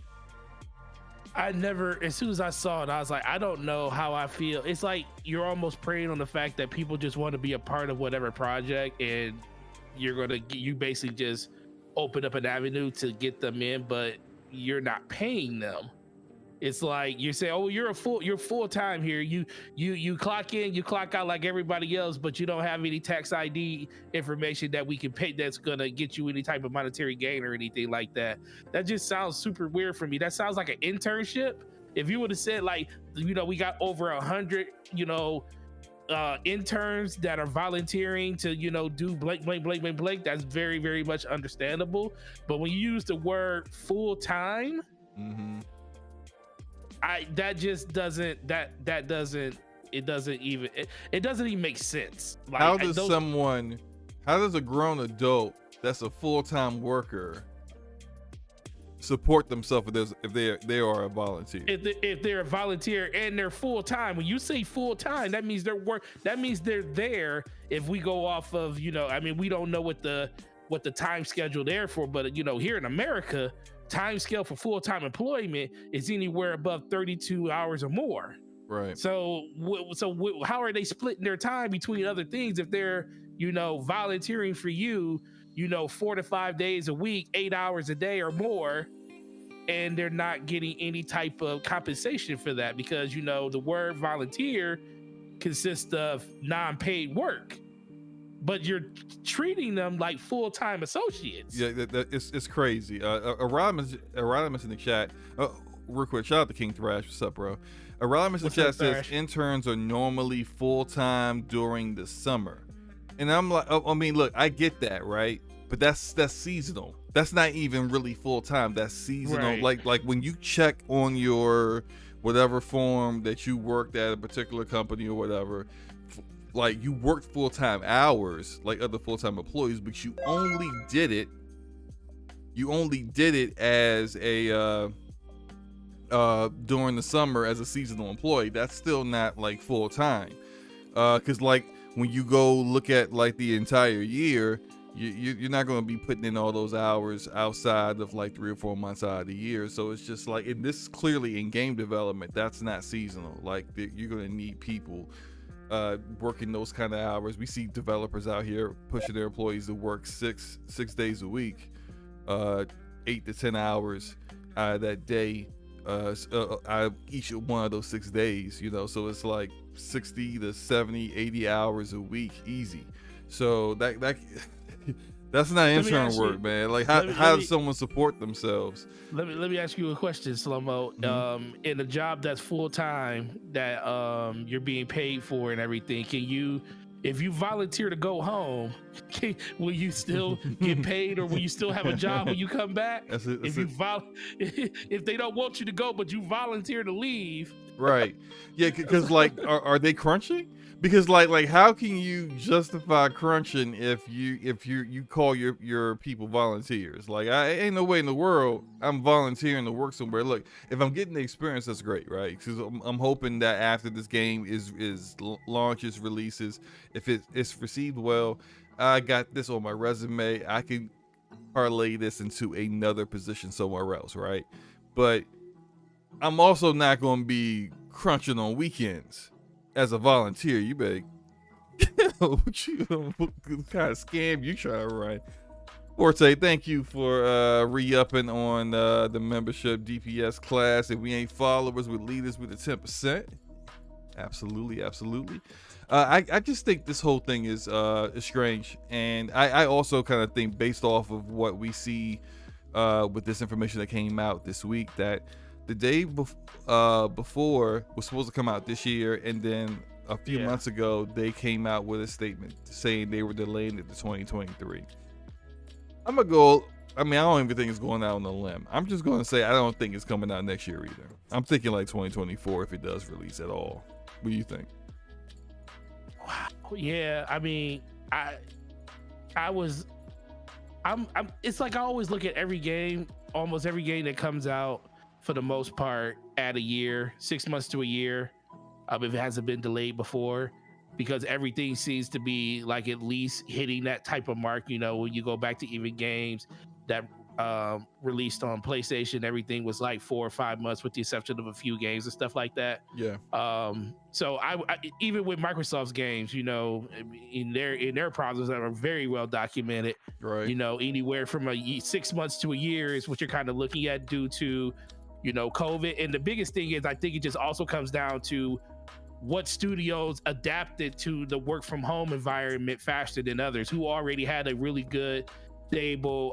As soon as I saw it, I was like, I don't know how I feel. It's like you're almost preying on the fact that people just want to be a part of whatever project, and you basically just open up an avenue to get them in, but you're not paying them. It's like you say, oh, you're full time here. You clock in, you clock out like everybody else, but you don't have any tax ID information that we can pay that's gonna get you any type of monetary gain or anything like that. That just sounds super weird for me. That sounds like an internship. If you would have said like, we got over 100, interns that are volunteering to, do blank, that's very, very much understandable. But when you use the word full time, mm-hmm. It doesn't even make sense. Like, how does a grown adult that's a full-time worker support themselves if they are a volunteer? If they're a volunteer and they're full-time, when you say full-time, that means they're there. If we go off of, we don't know what the time schedule there for, but here in America, time scale for full-time employment is anywhere above 32 hours or more. Right. So how are they splitting their time between other things if they're, volunteering for you, 4 to 5 days a week, 8 hours a day or more, and they're not getting any type of compensation for that? Because, the word volunteer consists of non-paid work, but you're treating them like full-time associates. Yeah, it's crazy. Erodimus in the chat. Real quick, shout out to King Thrash. What's up, bro? Erodimus in the chat says interns are normally full-time during the summer, and I'm like, look, I get that, right? But that's seasonal. That's not even really full-time. That's seasonal. Right. Like when you check on your whatever form that you worked at a particular company or whatever. Like, you worked full-time hours like other full-time employees, but you only did it as a during the summer as a seasonal employee. That's still not like full-time. Cause like when you go look at like the entire year, you're not going to be putting in all those hours outside of like 3 or 4 months out of the year. So it's just like, and this clearly in game development, that's not seasonal. Like you're going to need people working those kind of hours. We see developers out here pushing their employees to work six days a week, 8 to 10 hours that day, each one of those 6 days, you know. So it's like 60 to 70, 80 hours a week, easy. So that that's not intern work, man. Like how does someone support themselves? Let me ask you a question, Slow-Mo. In a job that's full time, that you're being paid for and everything, can you, if you volunteer to go home, will you still get paid, or will you still have a job when you come back? If they don't want you to go, but you volunteer to leave, right? Yeah, because like, are they crunching? Because like how can you justify crunching if you call your people volunteers? Like, I ain't no way in the world I'm volunteering to work somewhere. Look, if I'm getting the experience, that's great, right? Because I'm hoping that after this game is launches, releases, if it's received well, I got this on my resume, I can parlay this into another position somewhere else, right? But I'm also not going to be crunching on weekends. As a volunteer, you better what kind of scam you trying to run. Forte, thank you for re-upping on the membership DPS class. If we ain't followers, we're leaders with the 10%. Absolutely. I just think this whole thing is strange, and I also kind of think, based off of what we see with this information that came out this week, that the day before was supposed to come out this year, and then a few months ago they came out with a statement saying they were delaying it to 2023. I'm gonna go. I mean, I don't even think it's going out on a limb. I'm just gonna say I don't think it's coming out next year either. I'm thinking like 2024 if it does release at all. What do you think? Wow. Yeah, I mean, I'm. It's like I always look at every game, almost every game that comes out, for the most part, at a year, 6 months to a year, if it hasn't been delayed before, because everything seems to be like at least hitting that type of mark. You know, when you go back to even games that released on PlayStation, everything was like 4 or 5 months, with the exception of a few games and stuff like that. Yeah. So I even with Microsoft's games, you know, in their problems that are very well documented, right? You know, anywhere from 6 months to a year is what you're kind of looking at due to, you know, COVID. And the biggest thing is, I think it just also comes down to what studios adapted to the work from home environment faster than others, who already had a really good, stable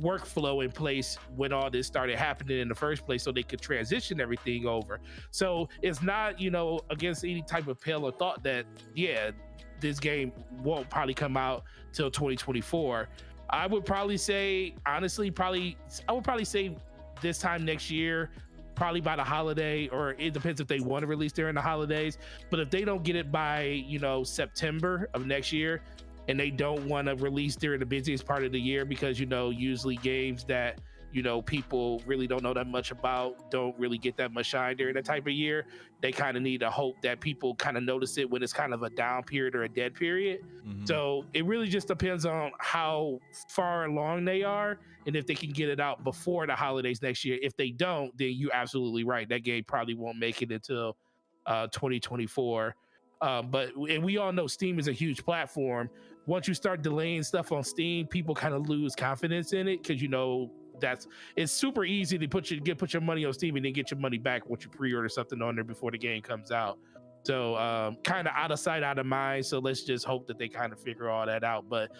workflow in place when all this started happening in the first place, so they could transition everything over. So it's not, you know, against any type of pill or thought that, yeah, this game won't probably come out till 2024. I would probably say, honestly, I would probably say this time next year, probably by the holiday, or it depends if they want to release during the holidays. But if they don't get it by, you know, September of next year, and they don't want to release during the busiest part of the year, because, you know, usually games that, you know, people really don't know that much about don't really get that much shine during that type of year. They kind of need to hope that people kind of notice it when it's kind of a down period or a dead period. So it really just depends on how far along they are, and if they can get it out before the holidays next year. If they don't, then you're absolutely right, that game probably won't make it until 2024. And we all know Steam is a huge platform. Once you start delaying stuff on Steam, people kind of lose confidence in it, because, you know, it's super easy to put your money on Steam and then get your money back once you pre-order something on there before the game comes out. So kind of out of sight, out of mind. So let's just hope that they kind of figure all that out. But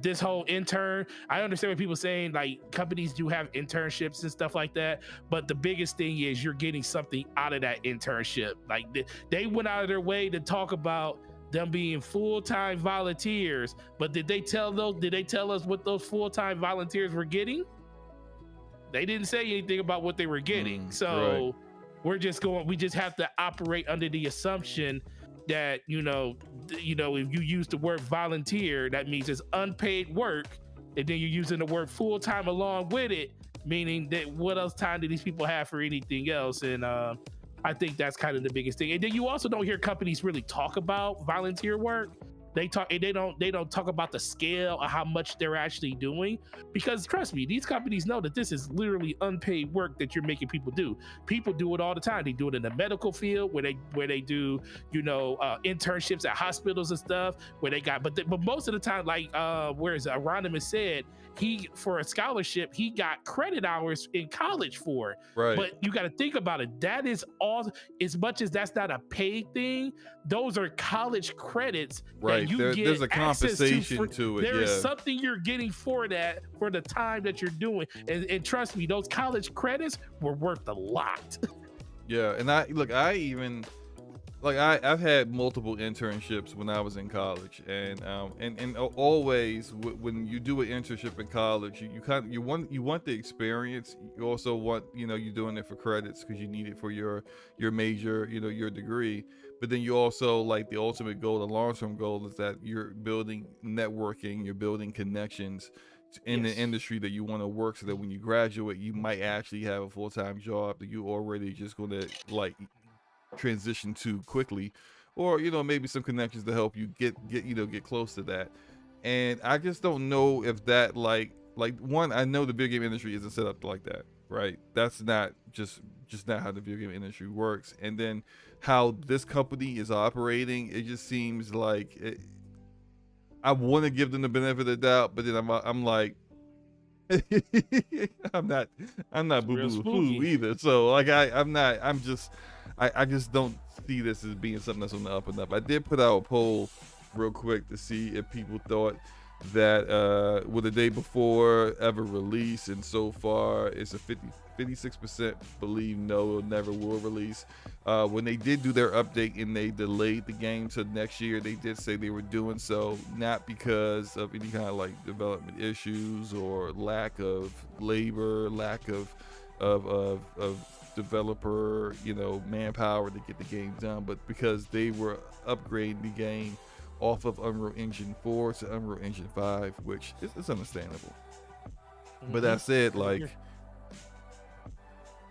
this whole intern, I understand what people are saying, like companies do have internships and stuff like that, but the biggest thing is you're getting something out of that internship. Like they went out of their way to talk about them being full-time volunteers, but did they tell us what those full-time volunteers were getting? They didn't say anything about what they were getting. So we just have to operate under the assumption that, you know, if you use the word volunteer, that means it's unpaid work, and then you're using the word full-time along with it, meaning that what else time do these people have for anything else? And I think that's kind of the biggest thing. And then you also don't hear companies really talk about volunteer work. They don't talk about the scale of how much they're actually doing, because trust me, these companies know that this is literally unpaid work that you're making people do. People do it all the time. They do it in the medical field where they do internships at hospitals and stuff where they got, but most of the time, like where is it? Aronimus said for a scholarship he got credit hours in college for it. Right. But you got to think about it. That is all, as much as that's not a paid thing, those are college credits. Right. There's a compensation to it. There is something you're getting for that, for the time that you're doing. And trust me, those college credits were worth a lot. Yeah. And I've had multiple internships when I was in college, and always when you do an internship in college, you want the experience. You also want, you're doing it for credits because you need it for your major, your degree. But then you also, like, the ultimate goal, the long-term goal is that you're building networking, you're building connections in the industry that you want to work, so that when you graduate, you might actually have a full-time job that you already just going to like transition to quickly, or maybe some connections to help you get close to that. And I just don't know if that like one, I know the video game industry isn't set up like that, right? That's not just not how the video game industry works. And then how this company is operating, it just seems like I want to give them the benefit of the doubt, but then I'm like I'm not boo-boo either. So like I just don't see this as being something that's on the up and up. I did put out a poll real quick to see if people thought that would the day before ever release, and so far it's a 56% believe no, it never will release. When they did do their update and they delayed the game to next year, they did say they were doing so not because of any kind of like development issues or lack of labor, lack of developer manpower to get the game done, but because they were upgrading the game off of Unreal Engine 4 to Unreal Engine 5, which is understandable. But that said, like,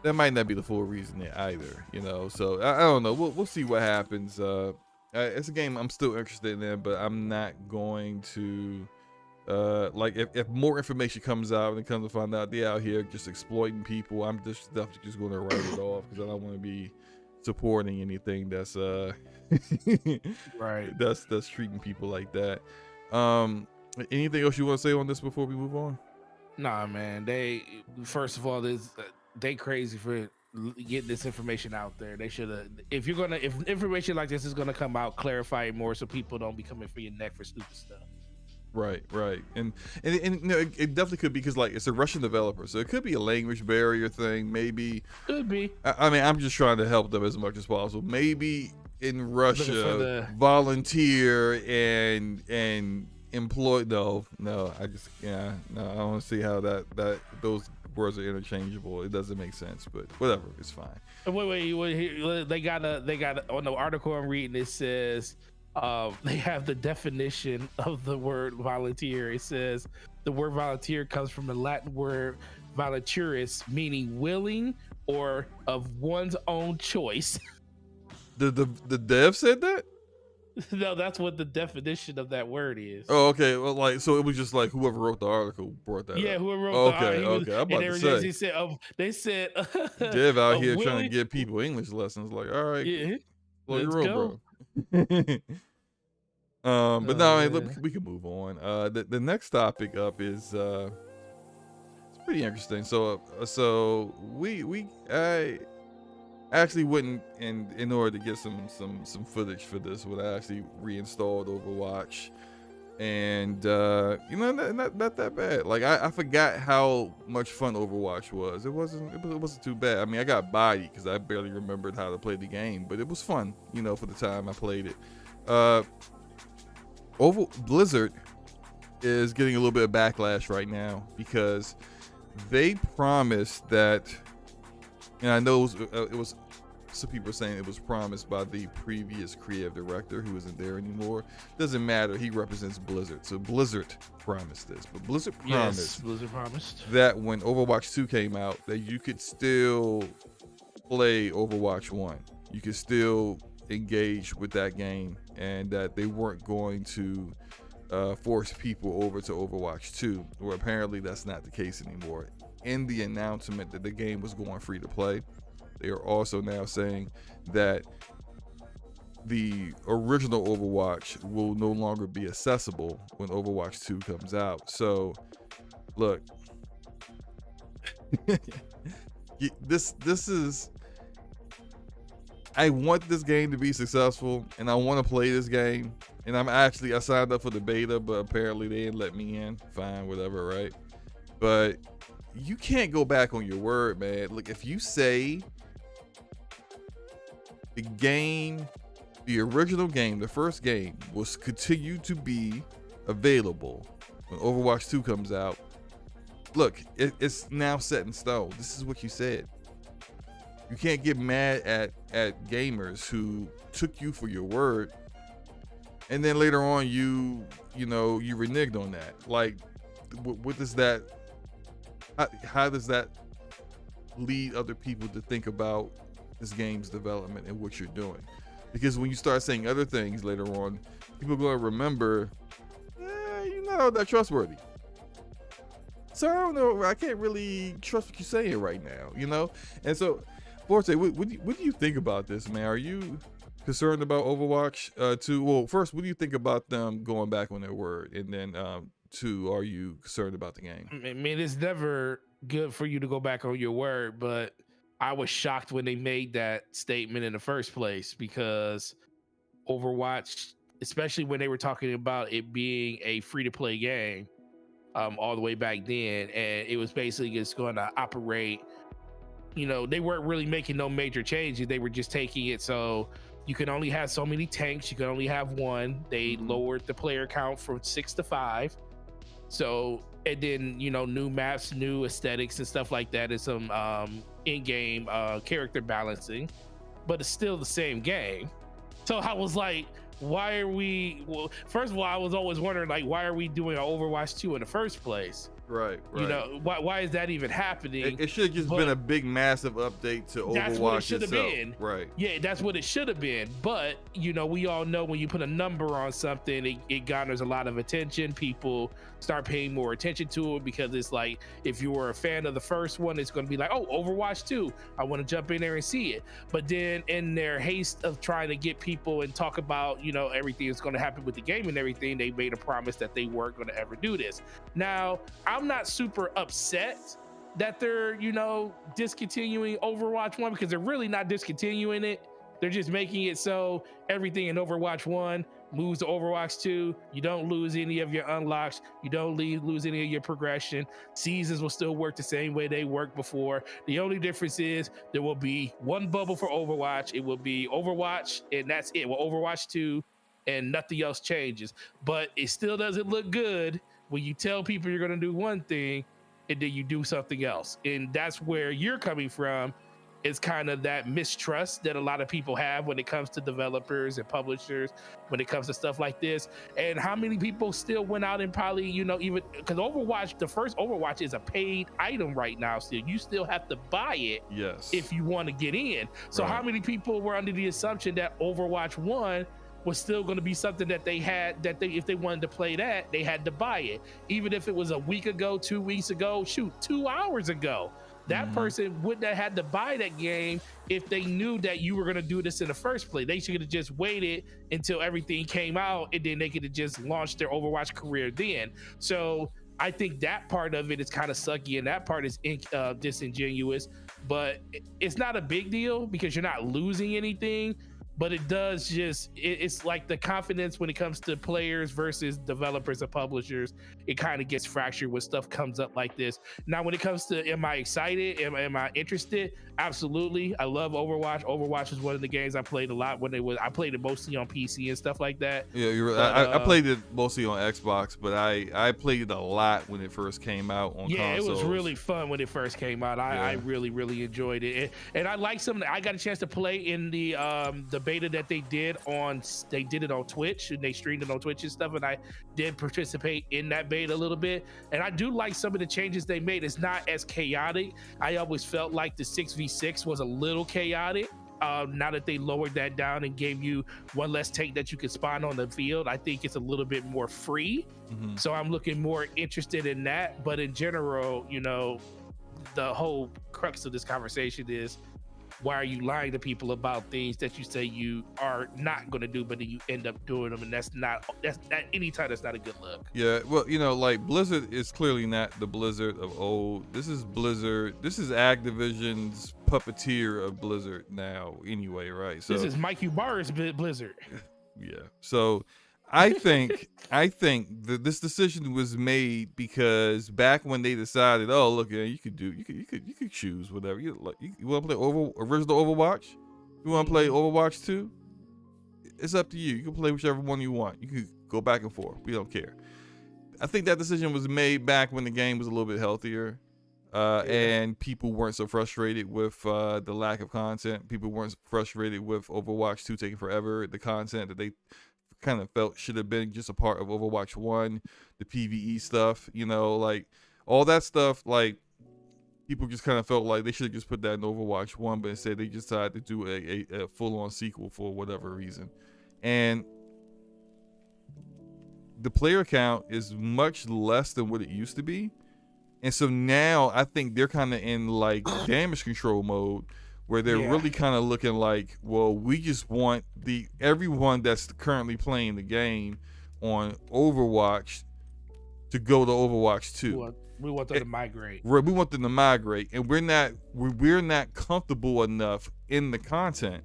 that might not be the full reason there either, so I don't know. We'll see what happens. It's a game I'm still interested in, but I'm not going to like if more information comes out and comes to find out they're out here just exploiting people, I'm just definitely just going to write it off, because I don't want to be supporting anything that's right, that's treating people like that. Anything else you want to say on this before we move on? Nah, man, they first of all, they crazy for getting this information out there. They should have, if information like this is gonna come out, clarify it more so people don't be coming for your neck for stupid stuff. Right. And it definitely could be, because like it's a Russian developer, so it could be a language barrier thing. Maybe could be. I mean, I'm just trying to help them as much as possible. Maybe in Russia, volunteer and employ. No, I don't want to see how that those words are interchangeable. It doesn't make sense, but whatever, it's fine. Wait, they got on the article I'm reading, it says they have the definition of the word volunteer. It says the word volunteer comes from the Latin word voluntaris, meaning willing or of one's own choice. The dev said that? No, that's what the definition of that word is. Oh, okay. Well, like, so it was just like whoever wrote the article brought that up. Whoever wrote the article. Okay. I'm about to say. They said Dev out here trying to give people English lessons. Like, all right, let's go. Bro. But no, I mean, look, we can move on. The next topic up is it's pretty interesting. So I actually went in order to get some footage for this, when I actually reinstalled Overwatch, and not that bad. Like I forgot how much fun Overwatch was. It wasn't too bad. I mean, I got bodied because I barely remembered how to play the game, but it was fun, for the time I played it. Blizzard is getting a little bit of backlash right now because they promised that, and I know it was some people are saying it was promised by the previous creative director who isn't there anymore. Doesn't matter. He represents Blizzard. So Blizzard promised this, but Blizzard promised Blizzard promised that when Overwatch 2 came out, that you could still play Overwatch 1. You could still engage with that game, and that they weren't going to force people over to Overwatch 2, where apparently that's not the case anymore. In the announcement that the game was going free to play, they are also now saying that the original Overwatch will no longer be accessible when Overwatch 2 comes out. So, look, this is. I want this game to be successful, and I want to play this game. And I signed up for the beta, but apparently they didn't let me in. Fine, whatever, right? But you can't go back on your word, man. Look, if you say the game, the original game, the first game, will continue to be available when Overwatch 2 comes out, look, it's now set in stone. This is what you said. You can't get mad at gamers who took you for your word, and then later on you reneged on that. Like, what does that? How does that lead other people to think about this game's development and what you're doing? Because when you start saying other things later on, people are going to remember, you're not all that trustworthy. So I don't know. I can't really trust what you're saying right now, And so, Forte, what do you think about this, man? Are you concerned about Overwatch 2? Well, first, what do you think about them going back on their word? And then, 2, are you concerned about the game? I mean, it's never good for you to go back on your word, but I was shocked when they made that statement in the first place, because Overwatch, especially when they were talking about it being a free-to-play game, all the way back then, and it was basically just going to operate. They weren't really making no major changes. They were just taking it so you can only have so many tanks. You can only have one. They lowered the player count from 6 to 5. So, and then, new maps, new aesthetics and stuff like that, and some in-game character balancing, but it's still the same game. So I was like, why are we, well, first of all, I was always wondering, like, why are we doing an Overwatch 2 in the first place? Right. Why is that even happening? It should have just been a big, massive update to Overwatch. That's what it should have itself. been. Right. Yeah, that's what it should have been. But, we all know when you put a number on something, it garners a lot of attention. People start paying more attention to it, because it's like, if you were a fan of the first one, it's going to be like, oh, Overwatch 2, I want to jump in there and see it. But then in their haste of trying to get people and talk about, everything that's going to happen with the game and everything, they made a promise that they weren't going to ever do this. Now, I'm not super upset that they're, discontinuing Overwatch 1, because they're really not discontinuing it. They're just making it so everything in Overwatch 1 moves to Overwatch 2. You don't lose any of your unlocks. You don't lose any of your progression. Seasons will still work the same way they worked before. The only difference is there will be one bubble for Overwatch. It will be Overwatch, and that's it. Well, Overwatch 2, and nothing else changes. But it still doesn't look good when you tell people you're going to do one thing and then you do something else. And that's where you're coming from. It's kind of that mistrust that a lot of people have when it comes to developers and publishers, when it comes to stuff like this. And how many people still went out and probably, even because Overwatch, the first Overwatch is a paid item right now. Still, you still have to buy it. Yes. If you want to get in. So Right. How many people were under the assumption that Overwatch 1 was still going to be something that they had, that if they wanted to play that, they had to buy it, even if it was a week ago, 2 weeks ago, 2 hours ago. That person wouldn't have had to buy that game if they knew that you were going to do this in the first place. They should have just waited until everything came out, and then they could have just launched their Overwatch career then. So I think that part of it is kind of sucky, and that part is disingenuous, but it's not a big deal because you're not losing anything. But it does it's like the confidence when it comes to players versus developers and publishers, it kind of gets fractured when stuff comes up like this. Now, when it comes to, am I excited? Am I interested? Absolutely. I love Overwatch. Overwatch is one of the games I played a lot I played it mostly on PC and stuff like that. Yeah, you're right. I played it mostly on Xbox, but I played it a lot when it first came out on consoles. Yeah, it was really fun when it first came out. I really, really enjoyed it. And I like I got a chance to play in the beta that they did it on Twitch, and they streamed it on Twitch and stuff, and I did participate in that beta a little bit, and I do like some of the changes they made. It's not as chaotic. I always felt like the 6v6 was a little chaotic. Now that they lowered that down and gave you one less tank that you can spawn on the field, I think it's a little bit more free. So I'm looking more interested in that. But in general, you know, the whole crux of this conversation is, why are you lying to people about things that you say you are not going to do, but then you end up doing them? And that's anytime that's not a good look. Yeah, well, you know, like Blizzard is clearly not the Blizzard of old. This is Blizzard. This is Activision's puppeteer of Blizzard now anyway, right? So this is Mike Ubarra's Blizzard. Yeah. So I think that this decision was made because back when they decided, oh look, yeah, you could choose whatever you like. You want to play original Overwatch? You want to play Overwatch 2? It's up to you. You can play whichever one you want. You can go back and forth. We don't care. I think that decision was made back when the game was a little bit healthier, and people weren't so frustrated with the lack of content. People weren't frustrated with Overwatch 2 taking forever. The content that they kind of felt should have been just a part of Overwatch 1, the PvE stuff, you know, like all that stuff, like people just kind of felt like they should have just put that in Overwatch 1, but instead they just decided to do a full-on sequel for whatever reason. And the player count is much less than what it used to be. And so now I think they're kind of in like damage control mode, where they're really kind of looking like, well, we just want everyone that's currently playing the game on Overwatch to go to Overwatch 2. We want them to migrate. We want them to migrate, and we're not comfortable enough in the content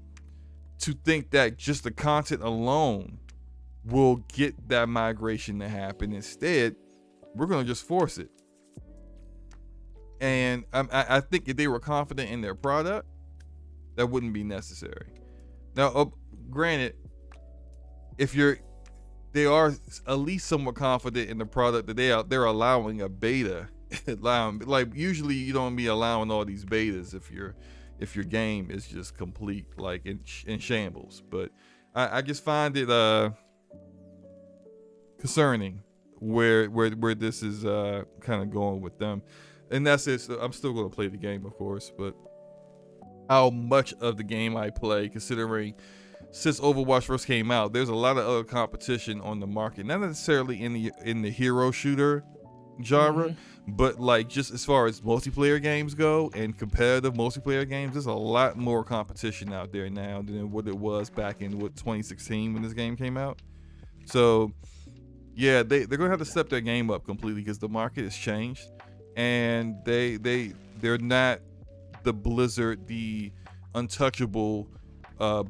to think that just the content alone will get that migration to happen. Instead, we're gonna just force it. And I think if they were confident in their product, that wouldn't be necessary. Now, granted, if they are at least somewhat confident in the product that they're allowing a beta. Like usually you don't be allowing all these betas if your game is just complete like in shambles. But I just find it concerning where this is kind of going with them. And that's it. So I'm still going to play the game, of course, but how much of the game I play, considering since Overwatch first came out, there's a lot of other competition on the market, not necessarily in the hero shooter genre, but like just as far as multiplayer games go and competitive multiplayer games, there's a lot more competition out there now than what it was back in 2016 when this game came out. So yeah, they're gonna have to step their game up completely because the market has changed, and they're not the Blizzard, the untouchable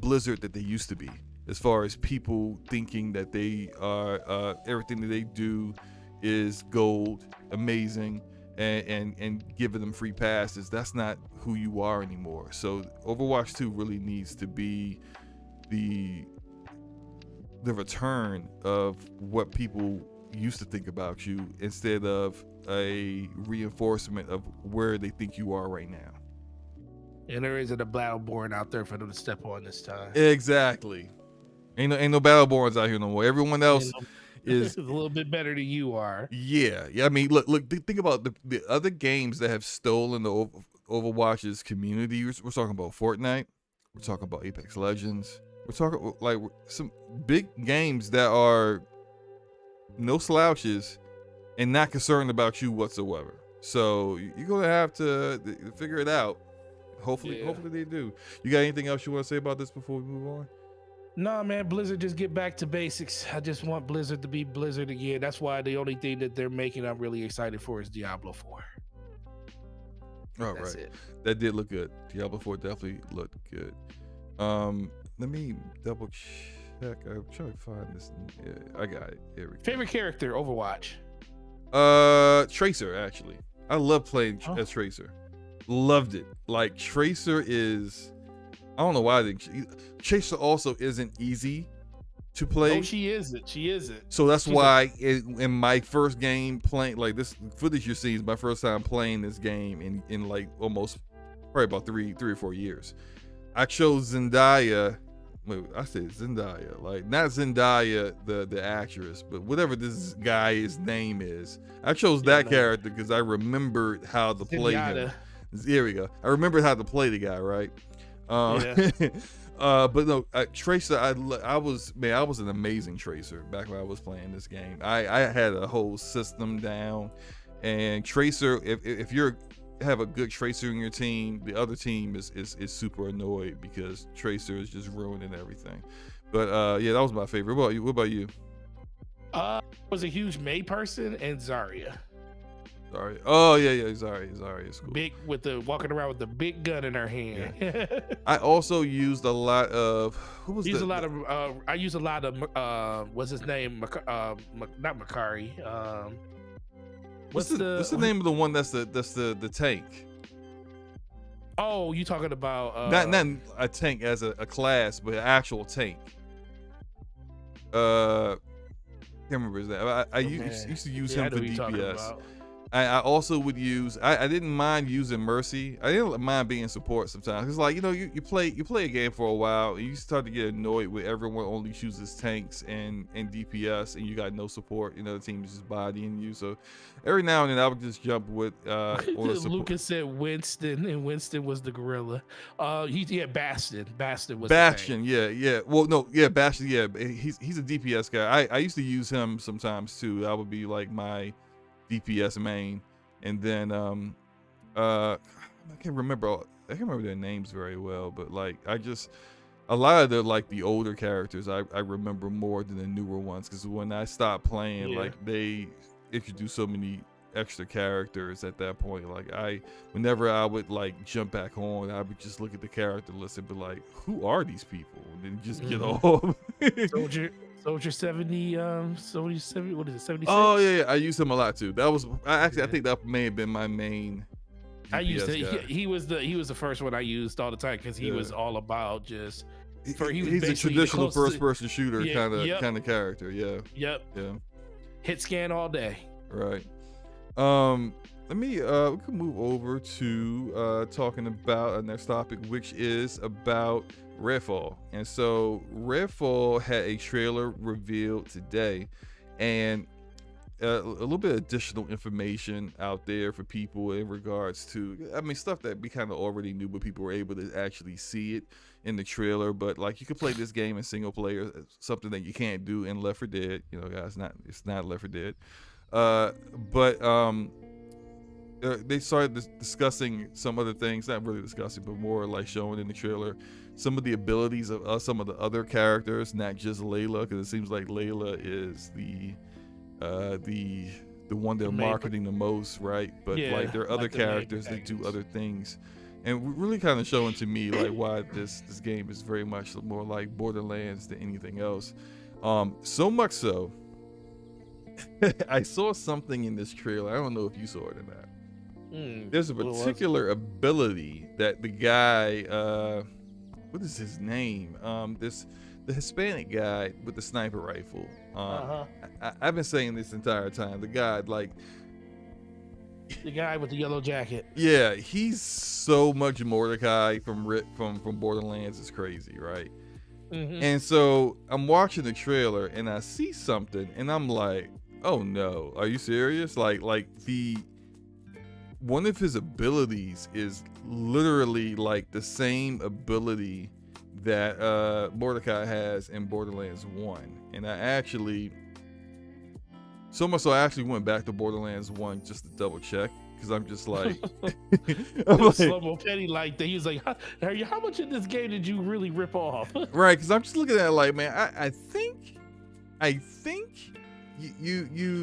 Blizzard that they used to be, as far as people thinking that they are everything that they do is gold, amazing, and giving them free passes. That's not who you are anymore. So Overwatch 2 really needs to be the return of what people used to think about you, instead of a reinforcement of where they think you are right now. And there isn't a Battleborn out there for them to step on this time. Exactly. Ain't no Battleborns out here no more. Everyone else is a little bit better than you are. Yeah. I mean, look. Think about the other games that have stolen the Overwatch's community. We're talking about Fortnite. We're talking about Apex Legends. We're talking like some big games that are no slouches and not concerned about you whatsoever. So you're gonna have to figure it out. Hopefully they do. You got anything else you want to say about this before we move on? Nah, man, Blizzard, just get back to basics. I just want Blizzard to be Blizzard again. That's why the only thing that they're making I'm really excited for is Diablo 4. All That's right. it. That did look good. Diablo 4 definitely looked good. Let me double check. I'm trying to find this. Yeah, I got it. Here we go. Favorite character, Overwatch? Tracer, actually. I love playing as Tracer. Loved it. Like, Tracer is, I don't know why I think Tracer also isn't easy to play. No, she isn't. So that's why in my first game playing, like this footage you're seeing is my first time playing this game in like almost probably about three or 4 years. I chose Zendaya Wait, I said Zendaya, like not Zendaya the actress, but whatever this guy's name is. I chose that character because I remembered how to play him. Here we go. I remembered how to play the guy, right? But no, Tracer. I was an amazing Tracer back when I was playing this game. I had a whole system down, and Tracer. If you're have a good Tracer in your team, the other team is super annoyed because Tracer is just ruining everything. But yeah, that was my favorite. What about you? I was a huge May person and Zarya. Sorry. Oh yeah, Zarya is cool. Big walking around with the big gun in her hand. Yeah. I also used a lot of I use a lot of what's his name? Not Makari. What's the name of the one that's the tank? Oh, you talking about not a tank as a class, but an actual tank. Can't remember his name. I used to use him for DPS. I also would use. I didn't mind using Mercy. I didn't mind being support sometimes. It's like, you play a game for a while, and you start to get annoyed with everyone only chooses tanks and DPS, and you got no support. The team is just bodying you. So every now and then I would just jump with. Lucas said Winston, and Winston was the gorilla. Bastion. Bastion was Bastion. Yeah. Well, no, yeah, Bastion. Yeah, he's a DPS guy. I used to use him sometimes too. That would be like my DPS main, and then I can't remember their names very well, but like a lot of the older characters I remember more than the newer ones, because when I stopped playing, like they introduced so many extra characters at that point. Like whenever I would like jump back on, I would just look at the character list and be like, who are these people? And then just get off. Soldier 70, what is it, 76? Oh yeah, I used him a lot too. That was I think that may have been my main DPS I used to guy. he was the first one I used all the time, because he was all about just he's a traditional first person shooter kind of character. Yeah. Hit scan all day. Right. Let me we can move over to talking about our next topic, which is about Redfall. And so Redfall had a trailer revealed today, and a little bit of additional information out there for people in regards to, stuff that we kind of already knew, but people were able to actually see it in the trailer. But like, you could play this game in single player, something that you can't do in Left 4 Dead. Guys, it's not Left 4 Dead. They started discussing some other things, not really discussing, but more like showing in the trailer some of the abilities of some of the other characters, not just Layla, because it seems like Layla is the one they're marketing the most, right? But like there are other characters that do other things, and really kind of showing to me like why this game is very much more like Borderlands than anything else. So much so, I saw something in this trailer. I don't know if you saw it or not. There's a particular ability that the guy, what is his name? The Hispanic guy with the sniper rifle. I've been saying this entire time. The guy, like the guy with the yellow jacket. Yeah, he's so much Mordecai from Borderlands. It's crazy, right? And so I'm watching the trailer and I see something and I'm like, oh no, are you serious? Like one of his abilities is literally like the same ability that Mordecai has in Borderlands 1. And I actually went back to Borderlands 1 just to double check, because I'm just like, Slow-mo petty like that. He was like, how much of this game did you really rip off? Right, because I'm just looking at it like, man, I think you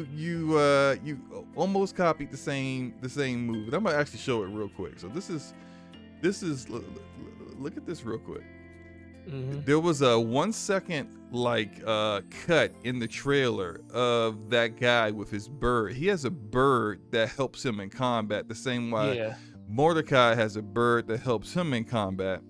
almost copied the same move. And I'm gonna actually show it real quick. So this is look at this real quick. There was a 1 second cut in the trailer of that guy with his bird. He has a bird that helps him in combat the same way Mordecai has a bird that helps him in combat.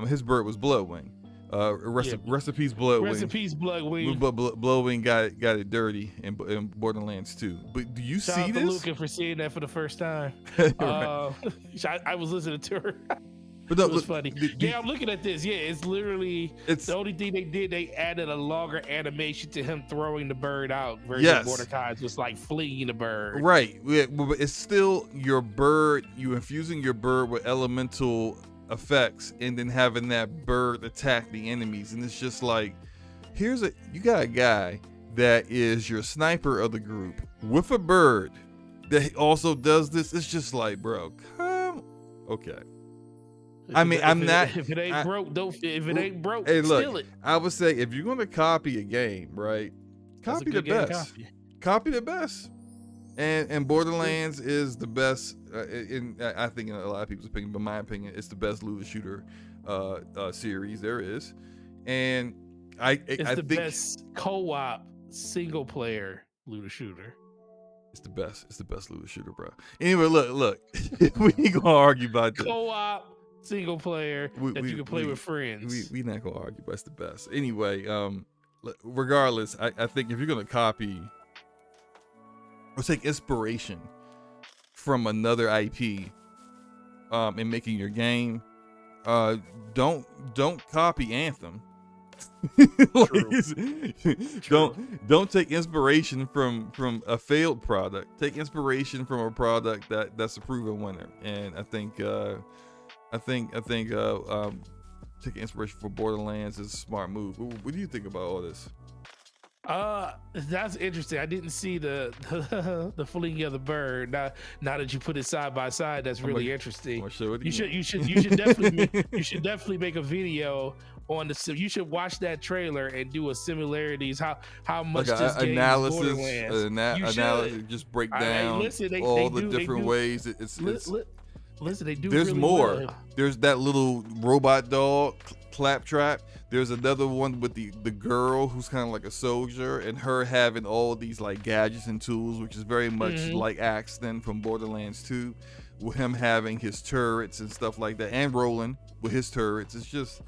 His bird was Bloodwing. Recipes Bloodwing. Recipes Bloodwing. Bloodwing got it dirty in Borderlands 2. But do you Shout see out this? to Luca for seeing that for the first time. Right. I was listening to her. But no, It was look, funny. Yeah, I'm looking at this. Yeah, it's literally the only thing they did. They added a longer animation to him throwing the bird out versus Yes. Mordecai's was like flinging the bird. Right. Yeah, but it's still your bird. You infusing your bird with elemental effects, and then having that bird attack the enemies, and it's just like, you got a guy that is your sniper of the group with a bird that also does this. It's just like, bro, come. Okay. If it ain't broke, don't. If it ain't broke, hey, look, steal it. I would say if you're gonna copy a game, right? Copy the best. Copy the best. And Borderlands is the best. I think in a lot of people's opinion, but my opinion, it's the best looter shooter series there is. And I think best co-op single player looter shooter. It's the best. It's the best looter shooter, bro. Anyway, look. We ain't gonna argue about this. Co-op single player that you can play with friends. We not gonna argue, but it's the best. Anyway, regardless, I think if you're gonna copy or take inspiration from another IP in making your game, don't copy Anthem. Don't take inspiration from a failed product. Take inspiration from a product that's a proven winner. And I think taking inspiration from Borderlands is a smart move. What do you think about all this? That's interesting. I didn't see the flinging of the bird. Now that you put it side by side, that's really interesting. You should definitely make a video on the. You should watch that trailer and do a similarities how much like this game analysis, is Borderlands. analysis, just break down all the different ways. Listen, they do. There's really more. well. There's that little robot dog, Claptrap. There's another one with the girl who's kind of like a soldier, and her having all these like gadgets and tools, which is very much like Axton from Borderlands 2, with him having his turrets and stuff like that, and Roland with his turrets. It's just,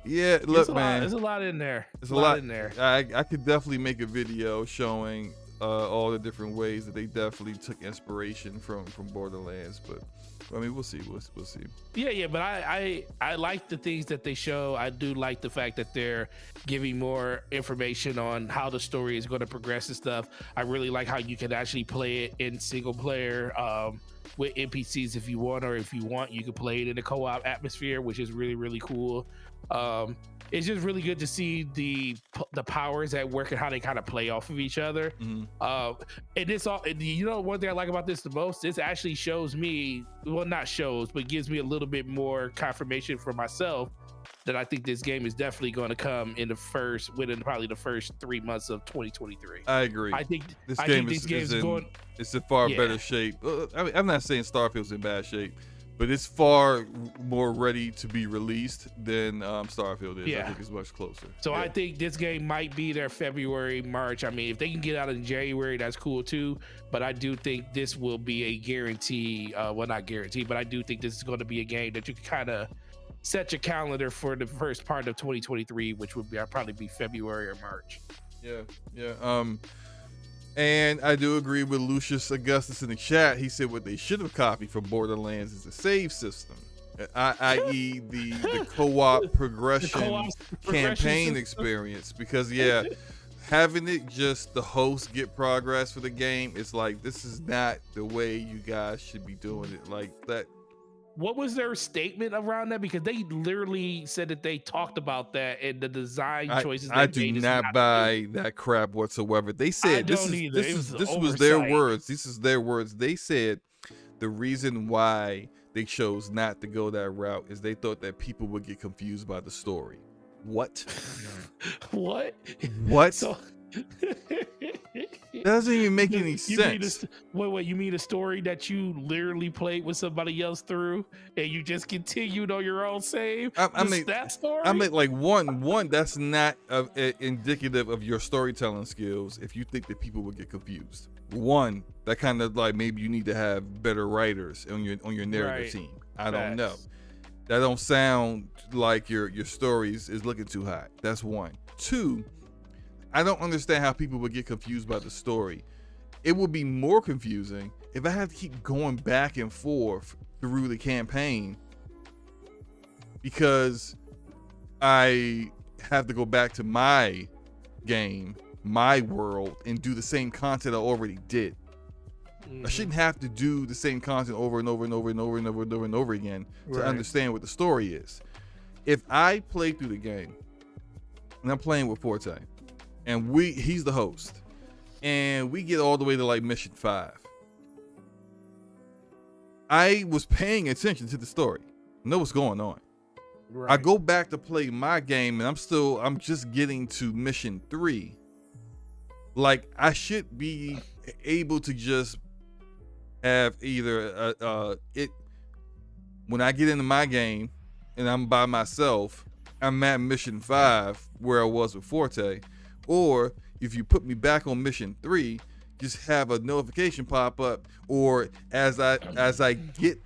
yeah. Look, man, there's a lot in there. There's a lot in there. I could definitely make a video showing all the different ways that they definitely took inspiration from Borderlands, but I mean, we'll see. We'll see. Yeah, but I like the things that they show. I do like the fact that they're giving more information on how the story is going to progress and stuff. I really like how you can actually play it in single player with NPCs if you want, or if you want, you can play it in a co-op atmosphere, which is really, really cool. It's just really good to see the powers at work and how they kind of play off of each other. And it's all, one thing I like about this the most, this actually shows me, well, not shows, but gives me a little bit more confirmation for myself that I think this game is definitely going to come within probably the first 3 months of 2023. I agree. I think this game is in far better shape. I mean, I'm not saying Starfield's in bad shape, but it's far more ready to be released than Starfield is. I think it's much closer. So I think this game might be there February, March. I mean, if they can get out in January, that's cool too. But I do think this will be a guarantee. Well, not guarantee, but I do think this is going to be a game that you can kind of set your calendar for the first part of 2023, which would probably be February or March. Yeah. And I do agree with Lucius Augustus in the chat. He said what they should have copied from Borderlands is a save system, i.e. the co-op progression campaign experience. Because having it just the host get progress for the game, it's like, this is not the way you guys should be doing it like that. What was their statement around that? Because they literally said that they talked about that and the design choices. I do not buy that crap whatsoever. They said this was their words. This is their words. They said the reason why they chose not to go that route is they thought that people would get confused by the story. What? What? So that doesn't even make any sense. Wait, you mean a story that you literally played with somebody else through and you just continued on your own save? I mean that story? I mean, like one that's not indicative of your storytelling skills if you think that people would get confused. One, that kind of like, maybe you need to have better writers on your narrative team. I don't know. That don't sound like your stories is looking too hot. That's one. Two, I don't understand how people would get confused by the story. It would be more confusing if I had to keep going back and forth through the campaign because I have to go back to my game, my world, and do the same content I already did. I shouldn't have to do the same content over and over and over and over and over and over and over again to understand what the story is. If I play through the game and I'm playing with Forte and he's the host and we get all the way to like mission 5, I was paying attention to the story. I know what's going on. Right. I go back to play my game and I'm just getting to mission 3. Like, I should be able to just have either when I get into my game and I'm by myself, I'm at mission 5 where I was with Forte, or if you put me back on mission 3, just have a notification pop up, or as I get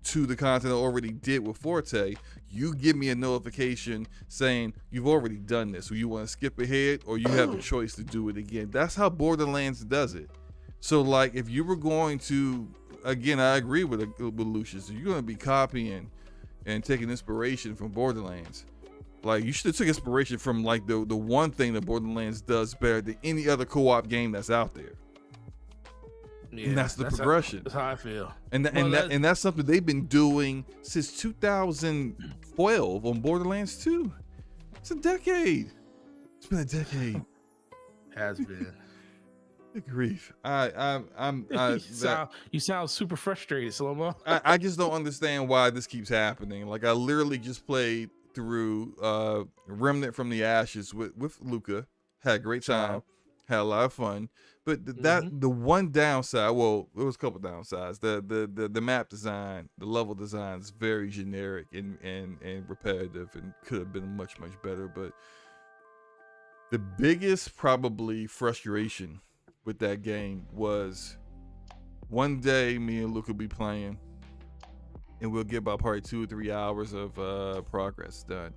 to the content I already did with Forte, you give me a notification saying you've already done this, or you want to skip ahead, or you have the choice to do it again. That's how Borderlands does it. So, like, if you were going to, again, I agree with Lucius, you're going to be copying and taking inspiration from Borderlands. Like, you should have took inspiration from, like, the one thing that Borderlands does better than any other co-op game that's out there. Yeah, and that's the progression. That's how I feel. And that's something they've been doing since 2012 on Borderlands 2. It's a decade. It's been a decade. Has been. Good grief. You sound super frustrated, Slow-Mo. I just don't understand why this keeps happening. Like, I literally just played through Remnant from the Ashes with Luca. Had a great time. Had a lot of fun. But the one downside, well, there was a couple downsides. The map design, the level design is very generic and repetitive and could have been much, much better. But the biggest probably frustration with that game was one day me and Luke will be playing and we'll get about probably 2 or 3 hours of progress done,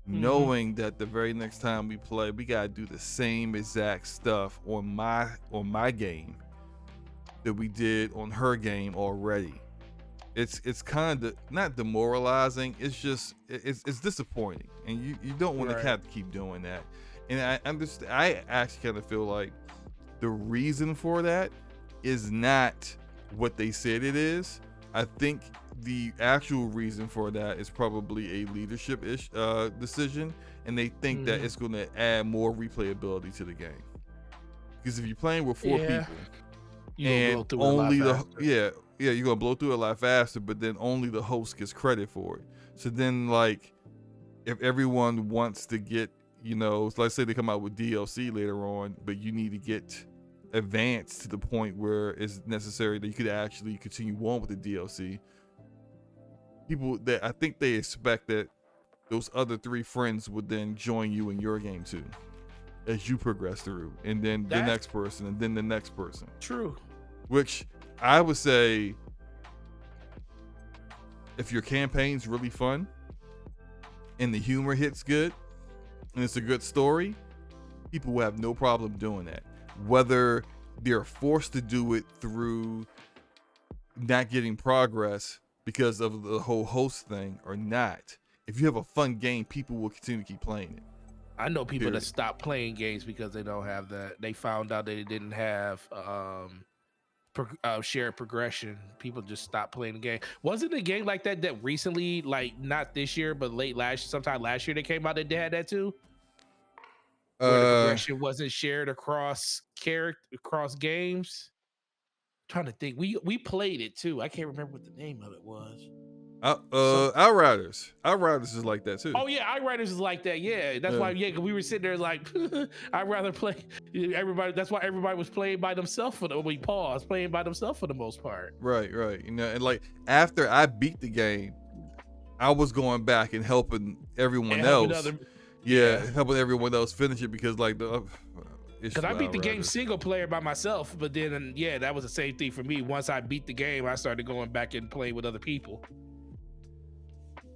knowing that the very next time we play, we gotta do the same exact stuff on my game that we did on her game already. It's kind of not demoralizing. It's just it's disappointing, and you don't want to have to keep doing that. And I understand. I actually kind of feel like the reason for that is not what they said it is. I think the actual reason for that is probably a leadership decision, and they think that it's going to add more replayability to the game. Because if you're playing with 4 people, and only you're gonna blow through it a lot faster, but then only the host gets credit for it. So then, like, if everyone wants to get, so let's say they come out with DLC later on, but you need to get advanced to the point where it's necessary that you could actually continue on with the DLC. People that I think they expect that those other 3 friends would then join you in your game too, as you progress through, and then the next person, and then the next person. True. Which I would say, if your campaign's really fun and the humor hits good and it's a good story, people will have no problem doing that. Whether they're forced to do it through not getting progress because of the whole host thing or not. If you have a fun game, people will continue to keep playing it. I know people that stopped playing games because they don't have that. They found out they didn't have shared progression. People just stopped playing the game. Wasn't a game like that recently, like not this year, but sometime last year, they came out that they had that too? Where the progression wasn't shared across games. I'm trying to think. We played it too. I can't remember what the name of it was. Outriders. Outriders is like that too. Oh yeah, Outriders is like that. Yeah, that's why. Yeah, we were sitting there like, I'd rather play everybody. That's why everybody was playing by themselves playing by themselves for the most part. Right. And like after I beat the game, I was going back and helping everyone else. Helping everyone else finish it because like because I beat the game single player by myself, but then that was the same thing for me. Once I beat the game, I started going back and playing with other people.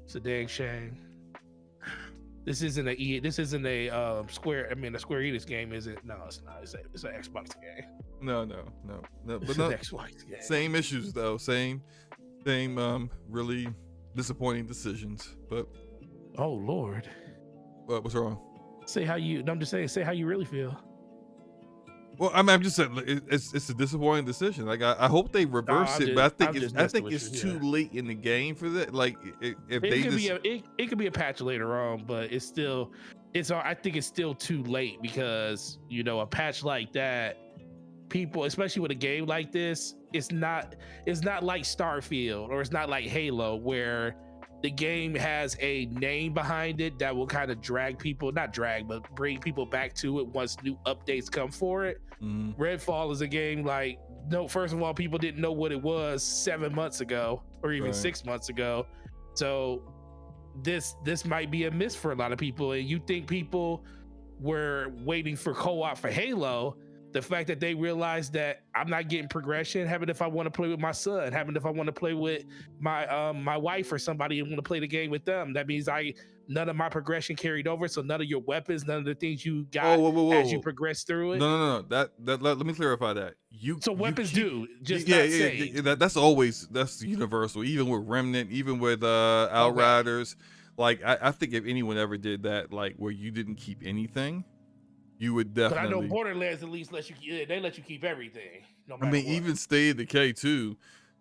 It's a dang shame. This isn't a Square. I mean, a Square Enix game, is it? No, it's not. It's an Xbox game. No. But it's an Xbox game. Same issues though. Same. Really disappointing decisions. But Oh Lord. What's wrong? Say how you. No, I'm just saying. Say how you really feel. Well, I mean, I'm just saying it's a disappointing decision. Like I hope they reverse it, but I think it's too late in the game for that. Like if they just it could be a patch later on, but it's still I think it's still too late because a patch like that, people, especially with a game like this, it's not like Starfield or it's not like Halo where the game has a name behind it that will kind of bring people back to it once new updates come for it. Redfall is a game like, no, first of all, people didn't know what it was 7 months ago or even 6 months ago. So this might be a miss for a lot of people. And you think people were waiting for co-op for Halo, the fact that they realized that I'm not getting progression, having if I want to play with my son, having if I want to play with my wife or somebody and want to play the game with them, that means none of my progression carried over. So none of your weapons, none of the things you got as you progress through it. No. That let me clarify that. Weapons do just that's universal. Even with Remnant, even with Outriders, like I think if anyone ever did that, like where you didn't keep anything, you would definitely. But I know Borderlands at least let you keep everything. No matter I mean, what. even State of Decay 2,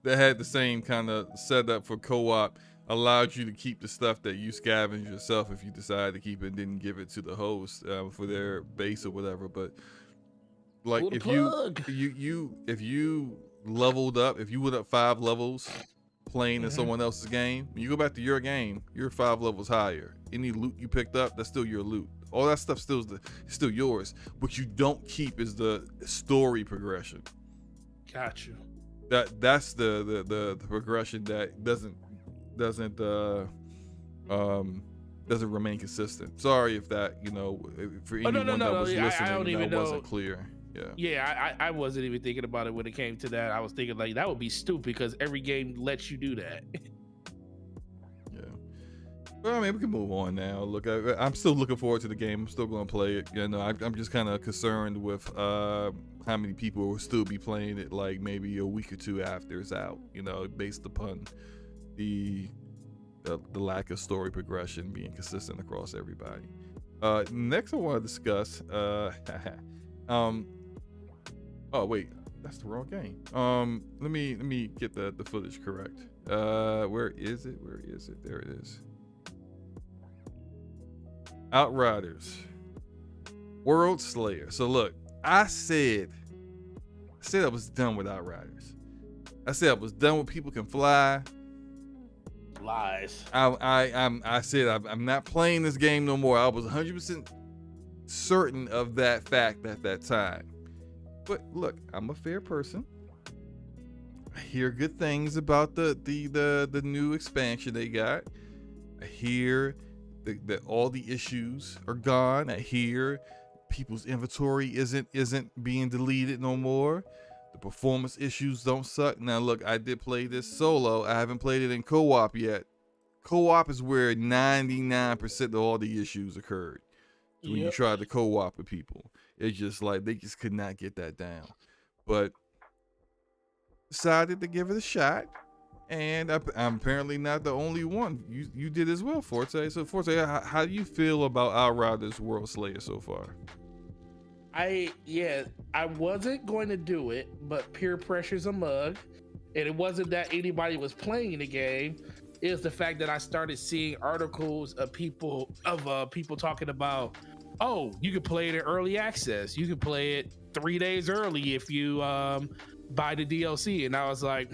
that had the same kind of setup for co-op, allowed you to keep the stuff that you scavenge yourself if you decide to keep it and didn't give it to the host for their base or whatever. But like if you leveled up, if you went up 5 levels playing in someone else's game, when you go back to your game, you're 5 levels higher. Any loot you picked up, that's still your loot. All that stuff still yours. What you don't keep is the story progression. Got you. That's the progression that doesn't remain consistent. Sorry if that for anyone that was listening that wasn't clear. Yeah, I wasn't even thinking about it when it came to that. I was thinking like that would be stupid because every game lets you do that. Well, I mean, we can move on now. Look, I'm still looking forward to the game. I'm still going to play it. I'm just kind of concerned with how many people will still be playing it, like maybe a week or two after it's out. Based upon the lack of story progression being consistent across everybody. Next, I want to discuss. Oh wait, that's the wrong game. Let me get the footage correct. Where is it? There it is. Outriders, WorldSlayer. So look, I said I was done with Outriders. I said I was done with People Can Fly. Lies. I said I'm not playing this game no more. I was 100% certain of that fact at that time. But look, I'm a fair person. I hear good things about the new expansion they got. I hear that all the issues are gone. I hear people's inventory isn't being deleted no more. The performance issues don't suck. Now look, I did play this solo. I haven't played it in co-op yet. Co-op is where 99% of all the issues occurred. When you try to co-op with people, it's just like they just could not get that down. But decided to give it a shot. And I'm apparently not the only one. You did as well, Forte. So, Forte, how do you feel about Outriders WorldSlayer so far? I wasn't going to do it, but peer pressure's a mug. And it wasn't that anybody was playing the game. It was the fact that I started seeing articles of people talking about, oh, you can play it in early access. You can play it 3 days early if you buy the DLC. And I was like,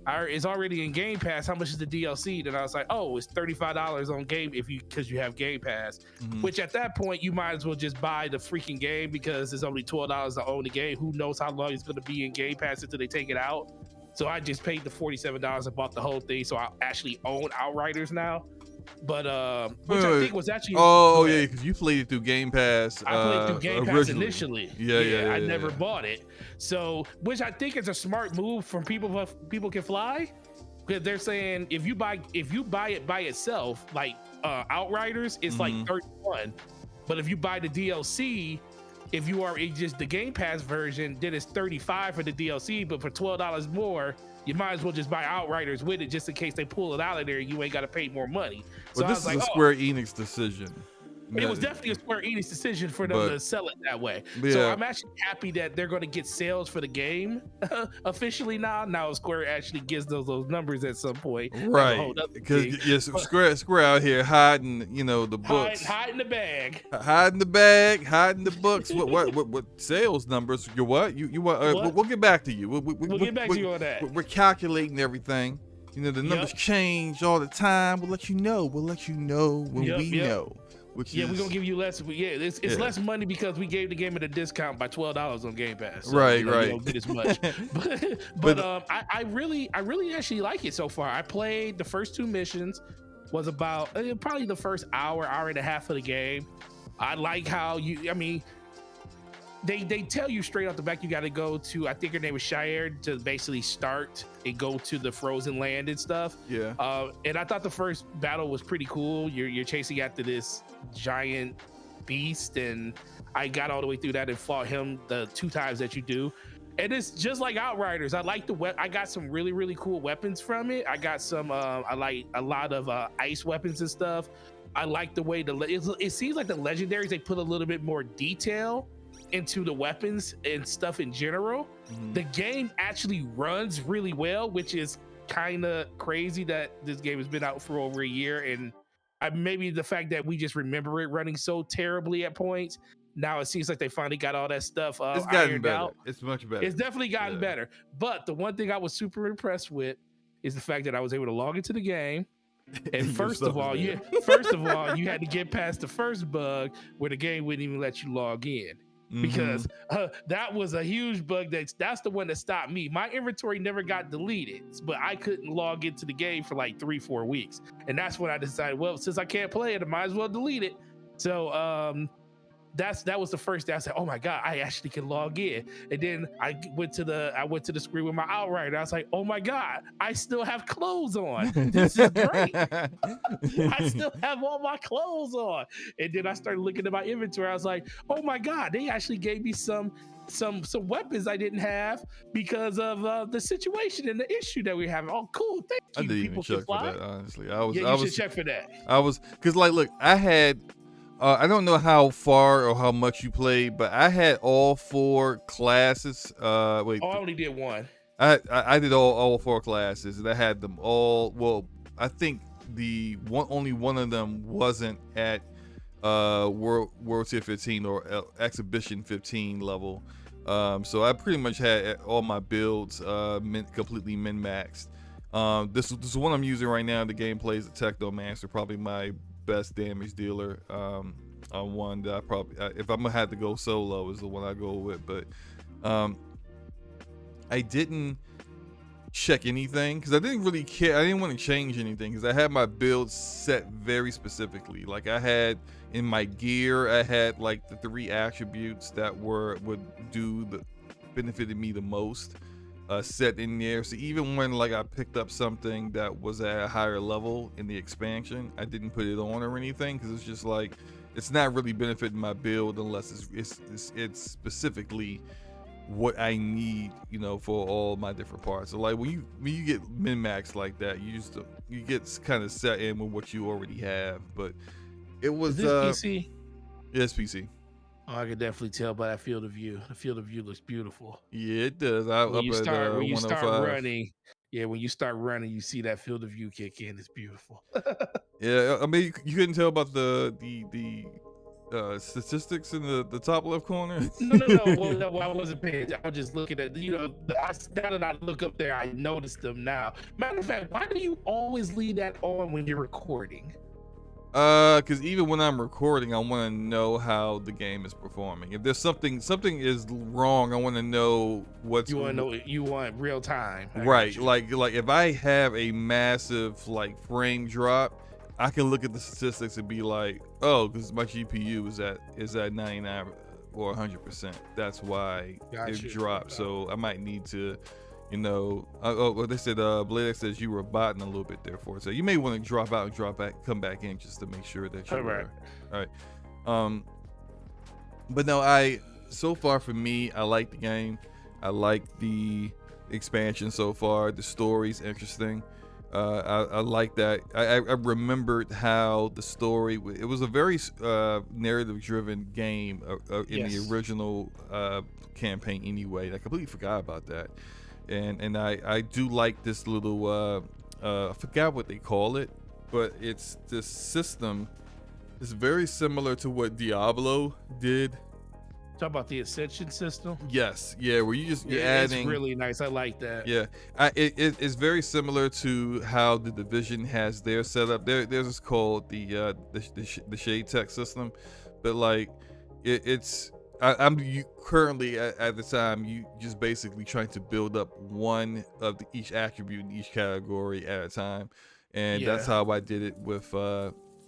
it's already in Game Pass. How much is the DLC? Then I was like, oh, it's $35 on Game because you have Game Pass. Which at that point you might as well just buy the freaking game because it's only $12 to own the game. Who knows how long it's going to be in Game Pass until they take it out? So I just paid the $47 and bought the whole thing. So I actually own Outriders now. But which I think was actually because you played it through Game Pass. I played through Game Pass initially. I never bought it. So which I think is a smart move from People Can Fly, because they're saying if you buy it by itself, like Outriders, it's like $31, but if you buy the DLC, if you are just the Game Pass version, then it's $35 for the DLC, but for $12 more, you might as well just buy Outriders with it, just in case they pull it out of there. You ain't got to pay more money. So Well, I this was is like, a Square Enix decision. it was definitely a Square Enix decision for them to sell it that way. Yeah. So I'm actually happy that they're going to get sales for the game officially now. Now Square actually gives those numbers at some point. Right. Because yes, Square out here hiding, you know, the books. Hiding the bag. Hiding the bag, hiding the books. What sales numbers? You what? You want? We'll get back to you. We'll get back to you on that. We're calculating everything. You know, the numbers change all the time. We'll let you know. We'll let you know when we know. We're gonna give you less. It's less money because we gave the game at a discount by $12 on Game Pass. So, right. You don't get as much. but I really actually like it so far. I played the first 2 missions. Was about probably the first hour and a half of the game. I like how they tell you straight off the back you got to go to, I think her name was Shire, to basically start and go to the frozen land and stuff. Yeah. And I thought the first battle was pretty cool. You're chasing after this giant beast, and I got all the way through that and fought him the 2 times that you do. And it's just like Outriders. I like I got some really, really cool weapons from it. I got some, I like a lot of ice weapons and stuff. I like the way it seems like the legendaries, they put a little bit more detail into the weapons and stuff in general. The game actually runs really well, which is kind of crazy that this game has been out for over a year. And maybe the fact that we just remember it running so terribly at points. Now it seems like they finally got all that stuff it's gotten ironed better. out. It's much better. It's definitely gotten better. But the one thing I was super impressed with is the fact that I was able to log into the game. And first of all, you had to get past the first bug where the game wouldn't even let you log in. Because that was a huge bug. That's the one that stopped me. My inventory never got deleted, but I couldn't log into the game for like 3-4 weeks. And that's when I decided, well, since I can't play it, I might as well delete it. So that was the first day I said, oh my God, I actually can log in. And then I went to the screen with my Outrider. I was like, oh my God, I still have clothes on. This is great. I still have all my clothes on. And then I started looking at my inventory. I was like, oh my God, they actually gave me some weapons I didn't have because of the situation and the issue that we have. Oh, cool. Thank you. I didn't People even check for that, honestly. I should check for that. Because look, I had, I don't know how far or how much you played, but I had all 4 classes. I only did 1. I did all 4 classes, and I had them all. Well, I think only one of them wasn't at World Tier 15 or Exhibition 15 level. So I pretty much had all my builds completely min-maxed. This is one I'm using right now. The gameplay is a Technomancer, probably my best damage dealer. One that I probably, if I'm gonna have to go solo, is the one I go with. But I didn't check anything because I didn't really care. I didn't want to change anything because I had my build set very specifically. Like I had in my gear, I had like the 3 attributes that benefited me the most set in there. So even when like I picked up something that was at a higher level in the expansion, I didn't put it on or anything because it's just like it's not really benefiting my build unless it's specifically what I need, you know, for all my different parts. So like when you get min-max like that, you get kind of set in with what you already have. But it was Is this PC? Yes, PC. Oh, I could definitely tell by that field of view. The field of view looks beautiful. Yeah, it does. When you start running, when you start running, you see that field of view kick in. It's beautiful. Yeah, I mean, you couldn't tell about the statistics in the top left corner. No. Well, I wasn't paying. I was just looking at now that I look up there, I noticed them now. Matter of fact, why do you always leave that on when you're recording? Because even when I'm recording, I want to know how the game is performing. If there's something is wrong, I want to know what's. You want to know. You want real time, right? Like if I have a massive like frame drop, I can look at the statistics and be like, oh, because my GPU is at 99 or 100%. That's why it dropped. So I might need to. You know, they said Blade X says you were botting a little bit there for it. So you may want to drop out and drop back, come back in just to make sure that you're right. All right. But no, I so far for me, I like the game. I like the expansion so far. The story's interesting. I like that. I remembered how the story. It was a very narrative-driven game in the original campaign. Anyway, I completely forgot about that. And I do like this little. I forgot what they call it, but it's this system. It's very similar to what Diablo did. Talk about the Ascension system. Yes, yeah, where you're adding. It's really nice. I like that. Yeah, it's very similar to how the Division has their setup. There's this called the Shade Tech system, but like I'm currently at the time you just basically trying to build up one of each attribute in each category at a time, and that's how I did it with.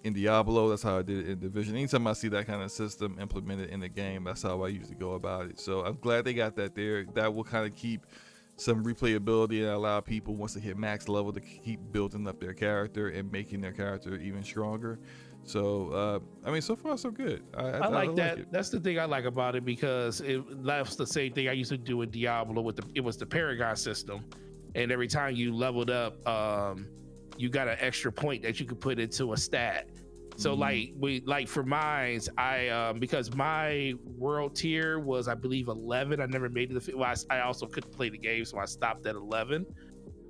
In Diablo, that's how I did it in Division. Anytime I see that kind of system implemented in the game, that's how I usually go about it. So I'm glad they got that there. That will kind of keep some replayability and allow people, once they hit max level, to keep building up their character and making their character even stronger. So, I mean, so far so good. I like that. Like that's the thing I like about it, because that's the same thing I used to do in Diablo. It was the Paragon system, and every time you leveled up, you got an extra point that you could put into a stat. So like for mine, I because my world tier was, I believe, 11. I never made it. Well, I also couldn't play the game, so I stopped at 11.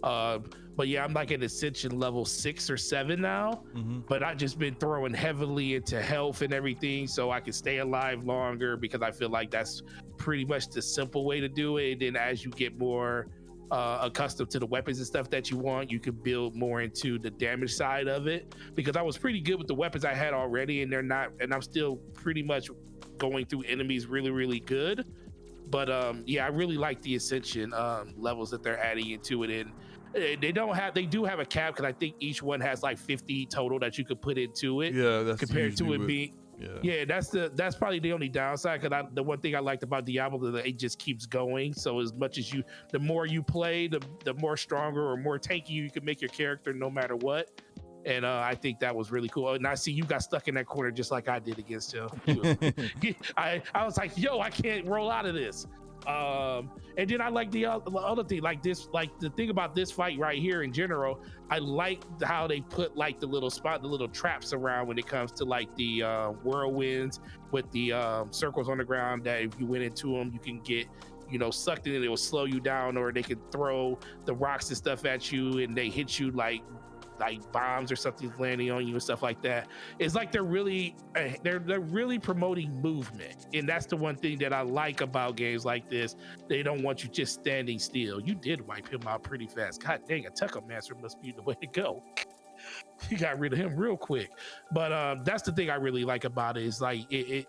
But yeah, I'm like at Ascension level 6 or 7 now. But I just been throwing heavily into health and everything, so I can stay alive longer, because I feel like that's pretty much the simple way to do it. And then as you get more accustomed to the weapons and stuff that you want, you can build more into the damage side of it, because I was pretty good with the weapons I had already, and I'm still pretty much going through enemies really, really good. But yeah, I really like the Ascension levels that they're adding into it. And they do have a cap, because I think each one has like 50 total that you could put into it. Yeah, that's compared to it being. Yeah, that's probably the only downside, because the one thing I liked about Diablo is that it just keeps going. So as much as the more you play, the more stronger or more tanky you can make your character, no matter what. And I think that was really cool. And I see you got stuck in that corner just like I did against him. I was like, yo, I can't roll out of this. And then I like the other thing, like this, like the thing about this fight right here in general, I like how they put like the little traps around when it comes to like the whirlwinds with the circles on the ground, that if you went into them, you can get, sucked in, and it will slow you down, or they can throw the rocks and stuff at you and they hit you like bombs or something landing on you and stuff like that. It's like they're really promoting movement, and that's the one thing that I like about games like this. They don't want you just standing still. You did wipe him out pretty fast. God dang, a Tucker Master must be the way to go. You got rid of him real quick. But that's the thing I really like about it, is like it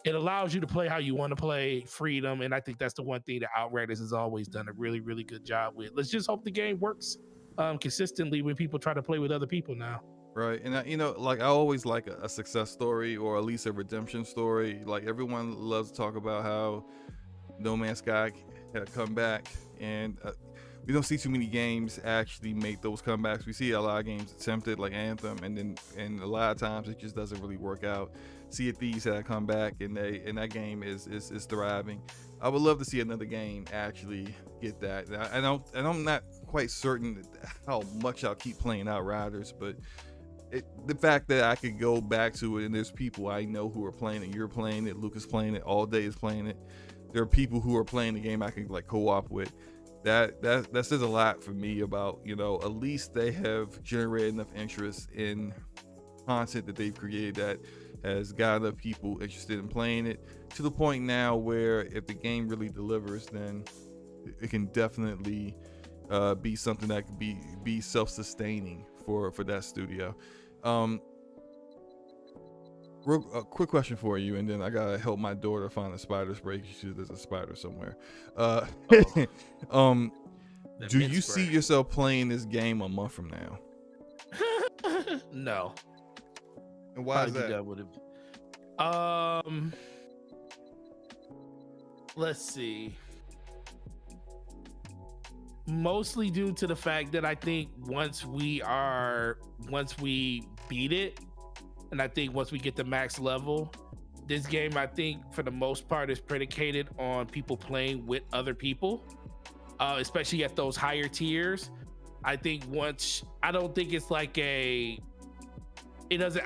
allows you to play how you want to play, freedom, and I think that's the one thing that Outriders has always done a really, really good job with. Let's just hope the game works consistently when people try to play with other people now. Right. And like I always like a success story, or at least a redemption story. Like everyone loves to talk about how No Man's Sky had come back, and we don't see too many games actually make those comebacks. We see a lot of games attempted, like Anthem, and a lot of times it just doesn't really work out. Sea of Thieves had a comeback, and that game is thriving. I would love to see another game actually get that. And I'm not quite certain how much I'll keep playing Outriders, but the fact that I could go back to it, and there's people I know who are playing it, you're playing it, Luke is playing it, All Day is playing it. There are people who are playing the game I can like co-op with. That says a lot for me about, at least they have generated enough interest in content that they've created that has got enough people interested in playing it, to the point now where if the game really delivers, then it can definitely be something that could be self-sustaining for that studio. A quick question for you, and then I gotta help my daughter find a spider spray. There's a spider somewhere. Do you see yourself playing this game a month from now? No. And why is that? Let's see. Mostly due to the fact that I think once we beat it, and I think once we get to max level, this game, I think, for the most part, is predicated on people playing with other people, especially at those higher tiers. I think I don't think it's like I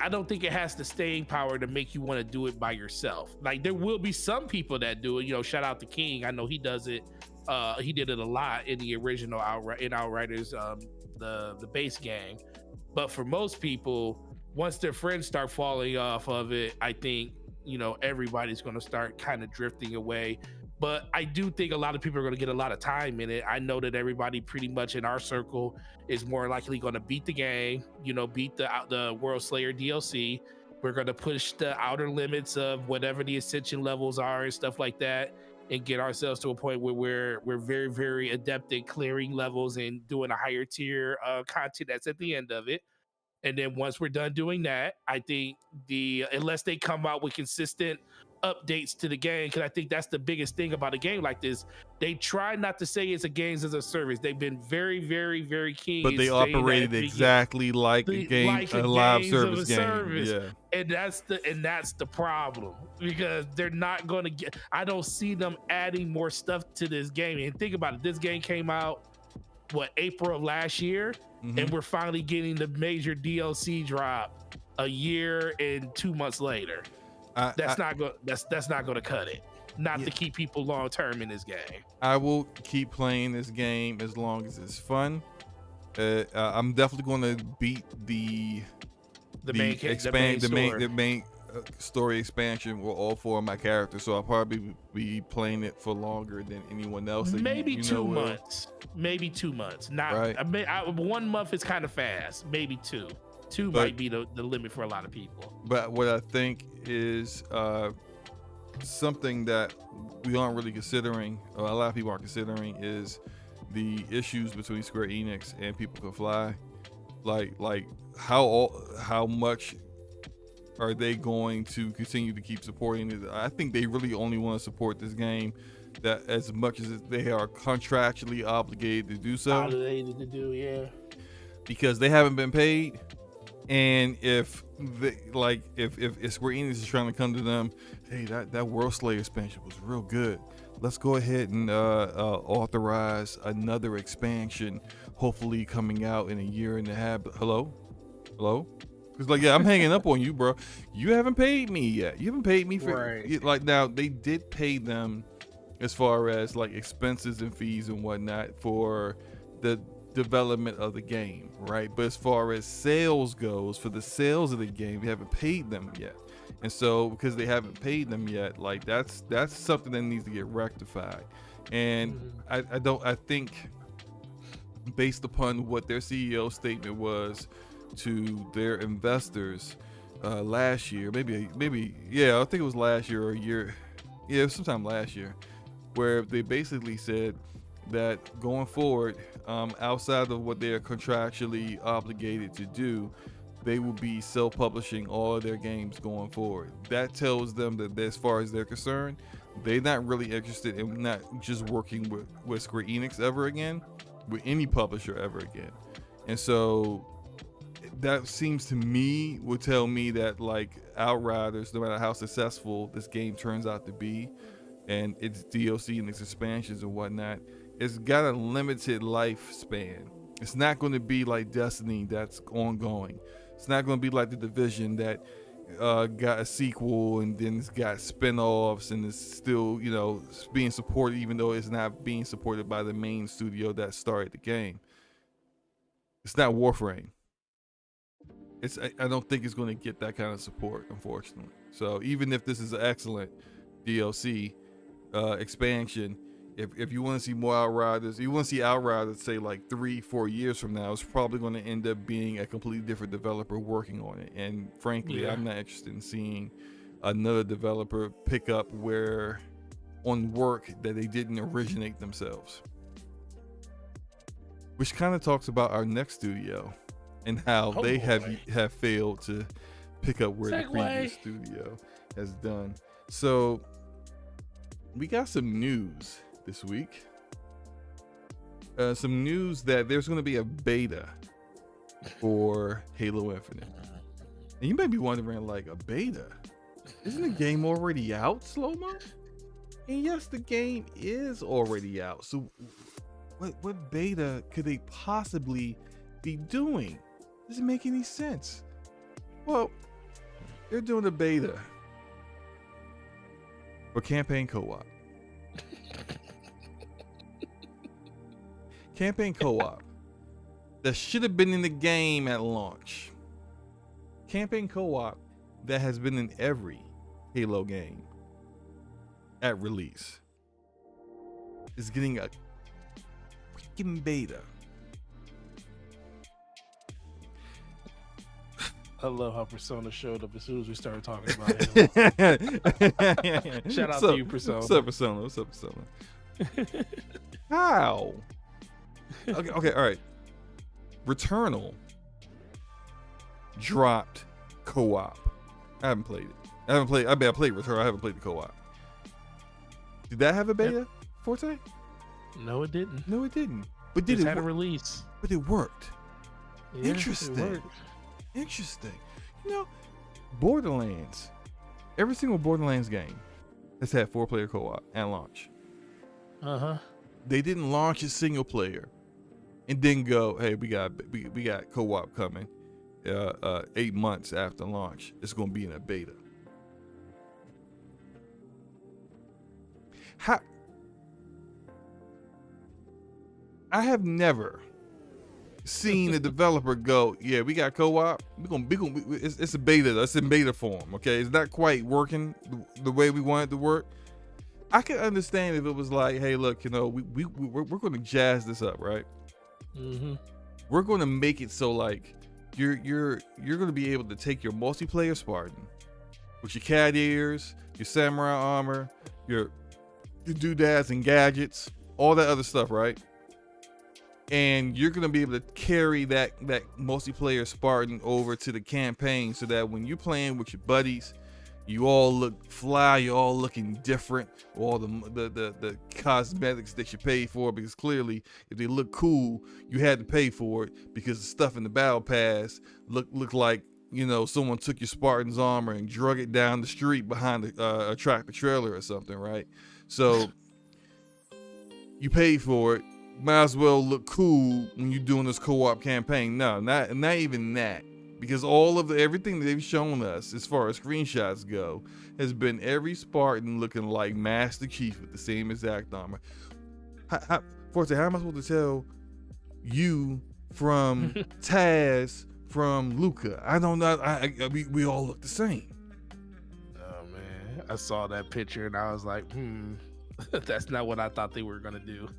don't think it has the staying power to make you want to do it by yourself. Like, there will be some people that do it. Shout out to King. I know he does it. He did it a lot in the original Outriders, the base game. But for most people, once their friends start falling off of it, I think, everybody's going to start kind of drifting away. But I do think a lot of people are going to get a lot of time in it. I know that everybody pretty much in our circle is more likely going to beat the game, beat the WorldSlayer DLC. We're going to push the outer limits of whatever the ascension levels are and stuff like that, and get ourselves to a point where we're very, very adept at clearing levels and doing a higher tier content that's at the end of it. And then once we're done doing that, I think unless they come out with consistent updates to the game, because I think that's the biggest thing about a game like this, they try not to say it's a games as a service. They've been very, very, very keen, but they operated exactly like a game, like a live service game. Yeah, and that's the problem, because they're not going to get. I don't see them adding more stuff to this game. And think about it, this game came out April of last year, and we're finally getting the major DLC drop a year and 2 months later. That's not going to cut it. To keep people long term in this game. I will keep playing this game as long as it's fun. I'm definitely going to beat the main story expansion with all 4 of my characters. So I'll probably be playing it for longer than anyone else. Maybe 2 months. Maybe 2 months. Not right. 1 month is kind of fast. Maybe 2. Two might be the limit for a lot of people. But what I think is something that we aren't really considering, or a lot of people aren't considering, is the issues between Square Enix and People Can Fly. Like how much are they going to continue to keep supporting it? I think they really only want to support this game that as much as they are contractually obligated to do so. Obligated to do, yeah. Because they haven't been paid. And if Square Enix is trying to come to them, hey, that WorldSlayer expansion was real good. Let's go ahead and authorize another expansion, hopefully coming out in a year and a half. Hello? It's like, yeah, I'm hanging up on you, bro. You haven't paid me yet. You haven't paid me for now. They did pay them as far as like expenses and fees and whatnot for the development of the game, right? But as far as sales goes, for the sales of the game, they haven't paid them yet. And so because they haven't paid them yet, like that's something that needs to get rectified. And I think based upon what their CEO statement was to their investors last year, maybe I think it was last year or a year, sometime last year, where they basically said that going forward, outside of what they are contractually obligated to do, they will be self-publishing all of their games going forward. That tells them that as far as they're concerned, they're not really interested in not just working with Square Enix ever again, with any publisher ever again. And so that seems to me would tell me that like Outriders, no matter how successful this game turns out to be, and its DLC and its expansions and whatnot, it's got a limited lifespan. It's not going to be like Destiny that's ongoing. It's not going to be like The Division that got a sequel and then it's got spin-offs and it's still, being supported even though it's not being supported by the main studio that started the game. It's not Warframe. I don't think it's going to get that kind of support, unfortunately. So even if this is an excellent DLC expansion, if you want to see more Outriders, you want to see Outriders say like 3-4 years from now, it's probably going to end up being a completely different developer working on it. And frankly, I'm not interested in seeing another developer pick up on work that they didn't originate themselves. Which kind of talks about our next studio and how they have failed to pick up where the previous studio has done. So we got some news this week. Some news that there's going to be a beta for Halo Infinite. And you may be wondering, like, a beta? Isn't the game already out, Slow-Mo? And yes, the game is already out. So what beta could they possibly be doing? Doesn't make any sense. Well, they're doing a beta for campaign co-op. Campaign co-op that should have been in the game at launch. Campaign co-op that has been in every Halo game at release is getting a freaking beta. I love how Persona showed up as soon as we started talking about it. Shout out to you, Persona. What's up, Persona? What's up, Persona? How? Okay, all right. Returnal dropped co-op. I haven't played it. I played Returnal. I haven't played the co-op. Did that have a beta, Forte? No, it didn't. No, it didn't. But did it it had a release? But it worked. Yeah, Interesting. It worked. Interesting. You know, Borderlands. Every single Borderlands game has had 4-player co-op at launch. Uh-huh. They didn't launch a single player and then go, hey, we got co-op coming 8 months after launch. It's going to be in a beta. I have never seen a developer go, yeah, we got co-op. It's a beta. It's in beta form. Okay, it's not quite working the way we want it to work. I could understand if it was like, hey, look, you know, we're going to jazz this up, right? Mm-hmm. We're going to make it so like you're going to be able to take your multiplayer Spartan with your cat ears, your samurai armor, your doodads and gadgets, all that other stuff, right? And you're going to be able to carry that multiplayer Spartan over to the campaign so that when you're playing with your buddies, you all look fly, you're all looking different, all the cosmetics that you pay for, because clearly if they look cool, you had to pay for it because the stuff in the battle pass looked like, you know, someone took your Spartan's armor and drug it down the street behind a tractor trailer or something, right? So you paid for it. Might as well look cool when you're doing this co-op campaign. No, not even that. Because all of everything that they've shown us as far as screenshots go has been every Spartan looking like Master Chief with the same exact armor. Forte, how am I supposed to tell you from Taz from Luca? I don't know. We all look the same. Oh man, I saw that picture and I was like, that's not what I thought they were gonna do.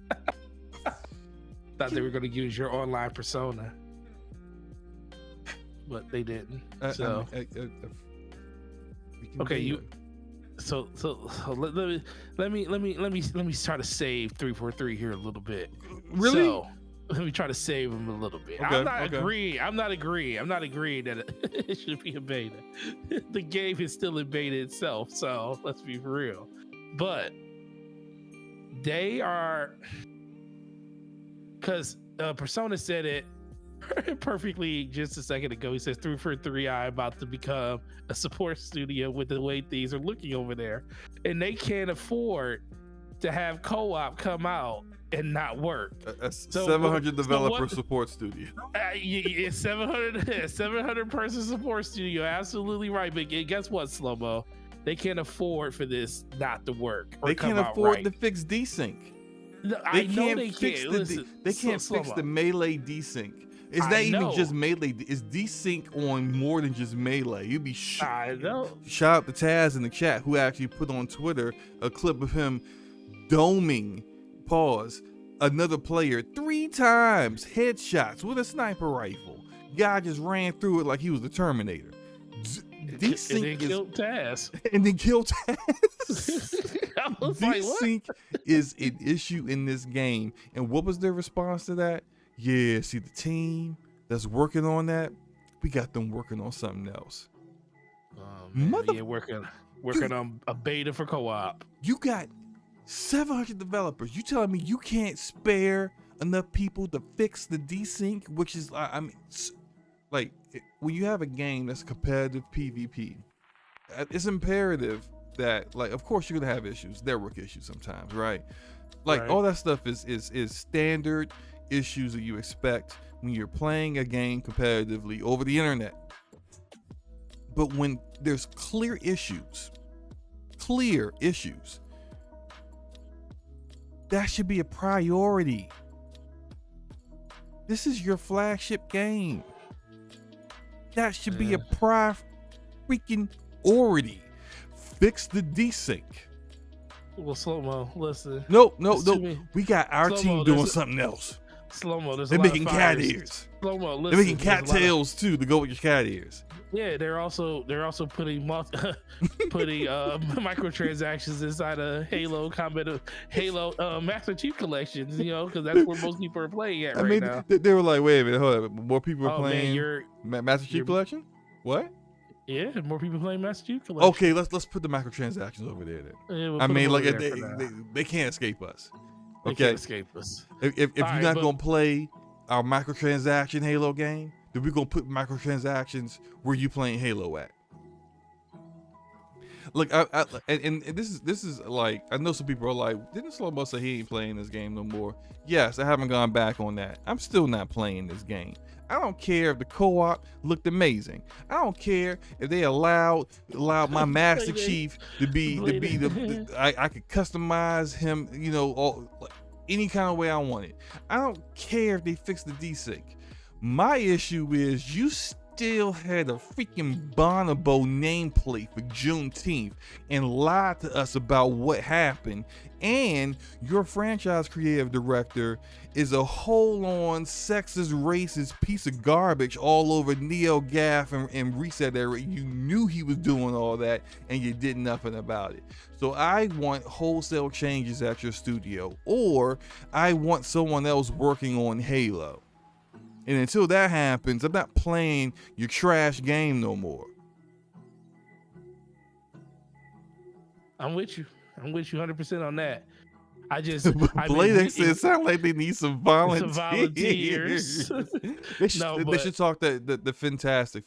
Thought they were gonna use your online persona. But they didn't. So okay, So let me try to save 343 here a little bit. Really? So, let me try to save him a little bit. Okay, I'm not agreeing that it should be a beta. The game is still in beta itself, so let's be for real. But they are, because Persona said it perfectly just a second ago. He says 343 I about to become a support studio with the way things are looking over there, and they can't afford to have co-op come out and not work. A 700 developer support studio. 700 person support studio. Absolutely right. But guess what, Slow-Mo? They can't afford for this not to work. They can't afford to fix desync. No, they can't fix the melee desync. It's not even just melee. It's desync on more than just melee. You'd be I know. Shout out to Taz in the chat who actually put on Twitter a clip of him doming another player 3 times, headshots with a sniper rifle. Guy just ran through it like he was the Terminator. Desync and then killed Taz. And then killed Taz. I was like, what? Desync is an issue in this game. And what was their response to that? Yeah, see, the team that's working on that, we got them working on something else. Yeah, working on a beta for co-op. You got 700 developers. You telling me you can't spare enough people to fix the desync, which is, I mean, like when you have a game that's competitive PvP, it's imperative that, like, of course you're gonna have issues, network issues sometimes, right? Like Right. all that stuff is standard issues that you expect when you're playing a game competitively over the internet. But when there's clear issues, that should be a priority. This is your flagship game. That should be a freaking priority. Fix the desync. Well, slow-mo, listen. No. We got our Slow-mo, team doing there's something else. Slow-mo, there's They're a lot making of cat fires. ears. Slow-mo, listen. They're making there's cat a lot of- tails too to go with your cat ears. Yeah, they're also putting microtransactions inside of Halo Master Chief collections, because that's where most people are playing at right now. They were like, wait a minute, hold on. More people are Oh man, playing Master Chief Collection? What? Yeah, more people playing Master Chief collection. Okay, let's put the microtransactions over there then. Yeah, we'll I put mean, them like over there for now. they can't escape us. They Okay, can't escape us. if you're All right, not but- gonna play our microtransaction Halo game, then we're gonna put microtransactions where you playing Halo at. Look, and this is like, I know some people are like, didn't Slow-Mo say he ain't playing this game no more? Yes, I haven't gone back on that. I'm still not playing this game. I don't care if the co-op looked amazing. I don't care if they allowed my Master Chief to be the I could customize him, any kind of way I want it. I don't care if they fix the desync. My issue is you still had a freaking Bonobo nameplate for Juneteenth and lied to us about what happened, and your franchise creative director is a hold-on sexist racist piece of garbage all over NeoGAF and Reset Era. You knew he was doing all that and you did nothing about it. So I want wholesale changes at your studio, or I want someone else working on Halo. And until that happens, I'm not playing your trash game no more. I'm with you 100% on that. Playdex said it sounds like they need some volunteers. They should talk the fantastic.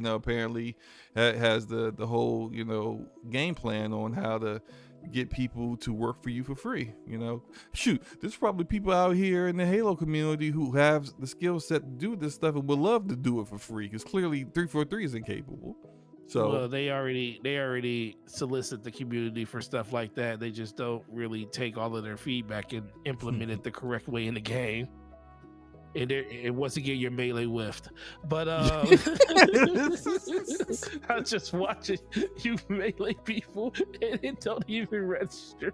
Apparently has the whole game plan on how to get people to work for you for free. Shoot, there's probably people out here in the Halo community who have the skill set to do this stuff and would love to do it for free, because clearly 343 is incapable. So well, they already solicit the community for stuff like that. They just don't really take all of their feedback and implement it the correct way in the game. And once again, you're melee whiffed. But I'm just watching you melee people, and it don't even register.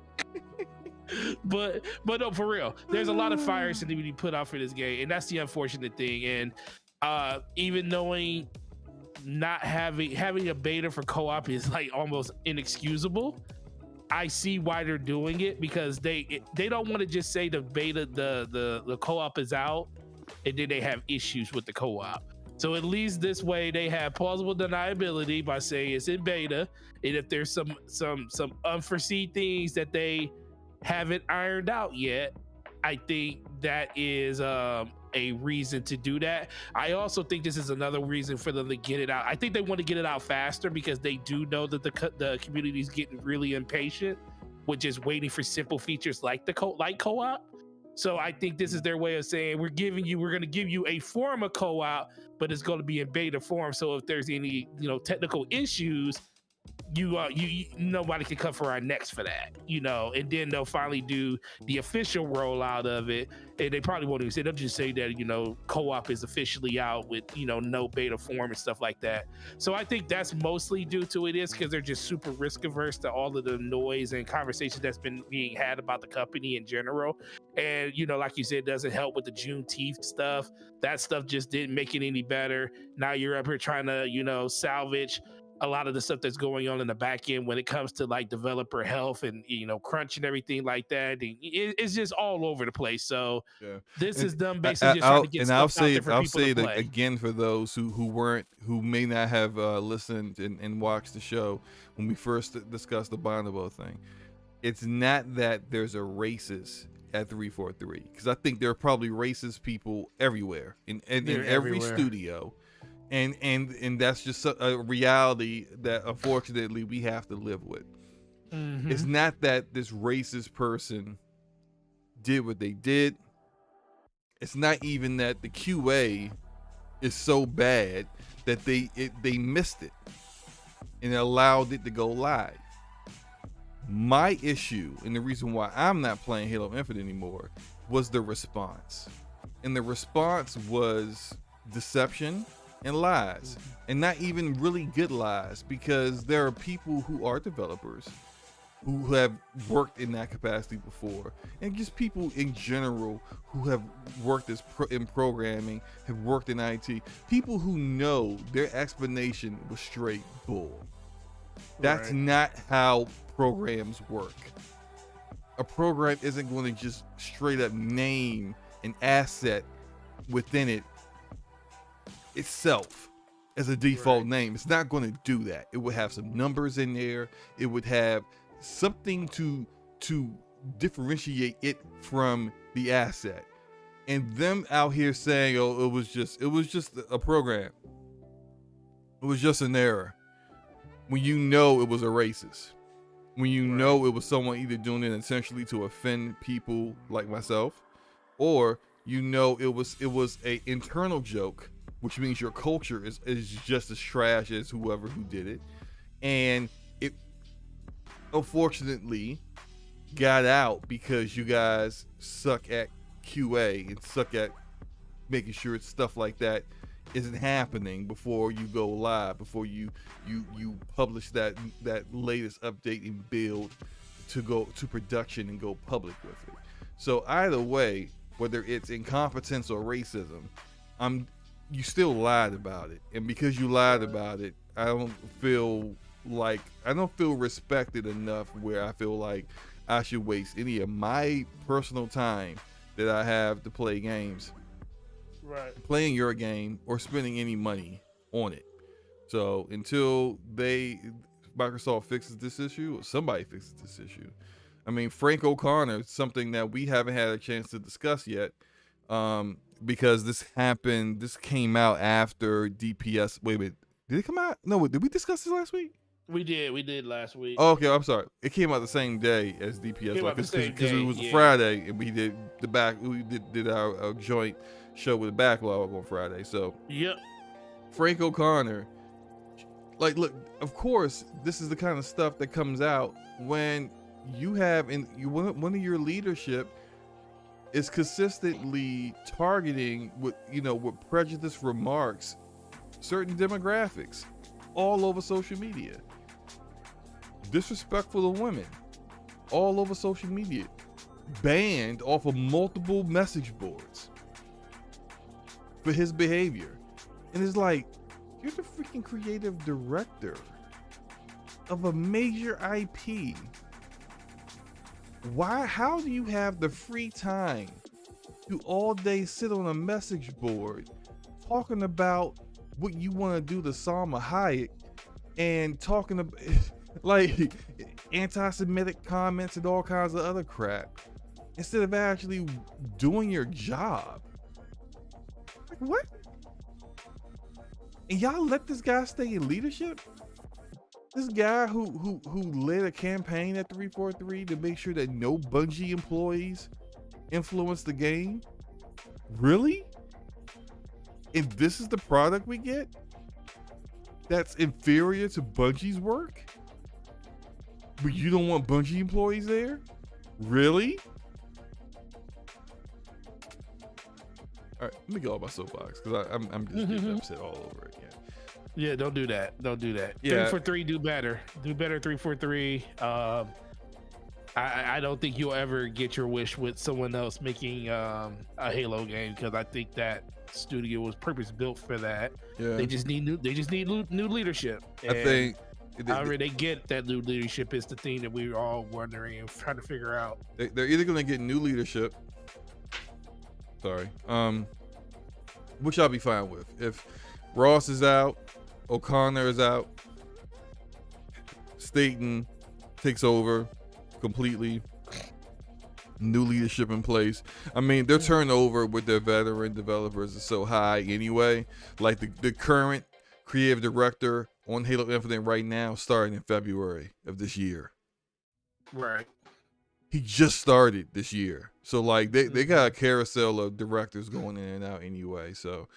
but no, for real, there's a lot of fires that need to be put out for this game, and that's the unfortunate thing. And even knowing not having a beta for co-op is like almost inexcusable. I see why they're doing it, because they don't want to just say the beta the co-op is out and then they have issues with the co-op. So at least this way they have plausible deniability by saying it's in beta, and if there's some unforeseen things that they haven't ironed out yet, I think that is a reason to do that. I also think this is another reason for them to get it out. I think they want to get it out faster because they do know that the community is getting really impatient with just waiting for simple features like co-op. So I think this is their way of saying we're going to give you a form of co-op, but it's going to be in beta form. So if there's any technical issues, you nobody can come for our necks for that, and then they'll finally do the official rollout of it, and they probably won't even say, they'll just say that co-op is officially out with no beta form and stuff like that. So I think that's mostly due to it is because they're just super risk averse to all of the noise and conversation that's been being had about the company in general. And like you said, it doesn't help with the Juneteenth stuff. That stuff just didn't make it any better. Now you're up here trying to salvage a lot of the stuff that's going on in the back end when it comes to like developer health and crunch and everything like that. It's just all over the place. So this is them basically just trying to get stuff out there for people to play. Again, for those who may not have listened and watched the show when we first discussed the Bonobo thing, it's not that there's a racist at 343, because I think there are probably racist people everywhere in every studio. and that's just a reality that unfortunately we have to live with. It's not that this racist person did what they did. It's not even that the QA is so bad that they missed it and allowed it to go live. My issue, and the reason why I'm not playing Halo Infinite anymore, was the response. And the response was deception and lies. And not even really good lies, because there are people who are developers who have worked in that capacity before, and just people in general who have worked in programming, have worked in IT, people who know their explanation was straight bull. That's not how programs work. A program isn't going to just straight up name an asset within it itself as a default name. It's not going to do that. It would have some numbers in there. It would have something to differentiate it from the asset. And them out here saying, oh, it was just a program, it was just an error, when you know it was a racist, when you know it was someone either doing it intentionally to offend people like myself, or you know it was a internal joke, which means your culture is just as trash as whoever who did it, and it unfortunately got out because you guys suck at QA and suck at making sure stuff like that isn't happening before you go live, before you publish that latest update and build to go to production and go public with it. So either way, whether it's incompetence or racism, you still lied about it, and because you lied about it, I don't feel respected enough where I feel like I should waste any of my personal time that I have to play games, playing your game, or spending any money on it. So until Microsoft fixes this issue, or somebody fixes this issue. I mean, Frank O'Connor is something that we haven't had a chance to discuss yet, because this came out after DPS. Wait a minute, did it come out? No, did we discuss this last week? We did last week. Oh, okay, I'm sorry. It came out the same day as DPS, because it was a Friday, and we did did our joint show with the backlog on Friday. So Frank O'Connor, look, of course, this is the kind of stuff that comes out when you have one of your leadership is consistently targeting with prejudiced remarks certain demographics all over social media. Disrespectful to women all over social media. Banned off of multiple message boards for his behavior. And it's like, you're the freaking creative director of a major IP. How do you have the free time to all day sit on a message board talking about what you want to do to Salma Hayek and talking about like anti-Semitic comments and all kinds of other crap, instead of actually doing your job? Like, what? And y'all let this guy stay in leadership? This guy who led a campaign at 343 to make sure that no Bungie employees influence the game? Really? And this is the product we get? That's inferior to Bungie's work? But you don't want Bungie employees there? Really? All right, let me get off my soapbox, because I'm just getting upset all over again. Yeah, don't do that. Don't do that. Yeah. 343, do better. Do better, 343. I don't think you'll ever get your wish with someone else making a Halo game, because I think that studio was purpose built for that. Yeah. They just need new leadership. I think however they get that new leadership is the thing that we're all wondering and trying to figure out. They're either going to get new leadership, which I'll be fine with. If Ross is out, O'Connor is out, Staten takes over completely, new leadership in place. I mean, their turnover with their veteran developers is so high anyway. Like the current creative director on Halo Infinite right now starting in February of this year. Right. He just started this year. So like they got a carousel of directors going in and out anyway. So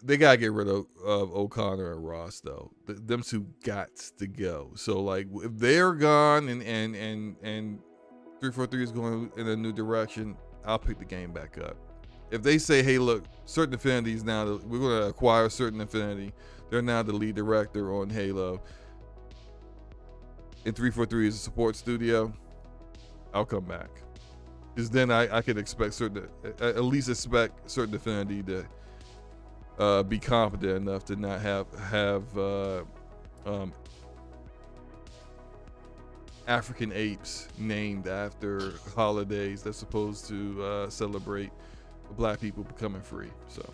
they gotta get rid of O'Connor and Ross though. Them two gots to go. So like if they're gone and 343 is going in a new direction, I'll pick the game back up. If they say, hey, look, Certain Affinity is now we're gonna acquire Certain Affinity. They're now the lead director on Halo. And 343 is a support studio, I'll come back. Because then I could expect at least expect Certain Affinity to be confident enough to not have African apes named after holidays that's supposed to celebrate black people becoming free. So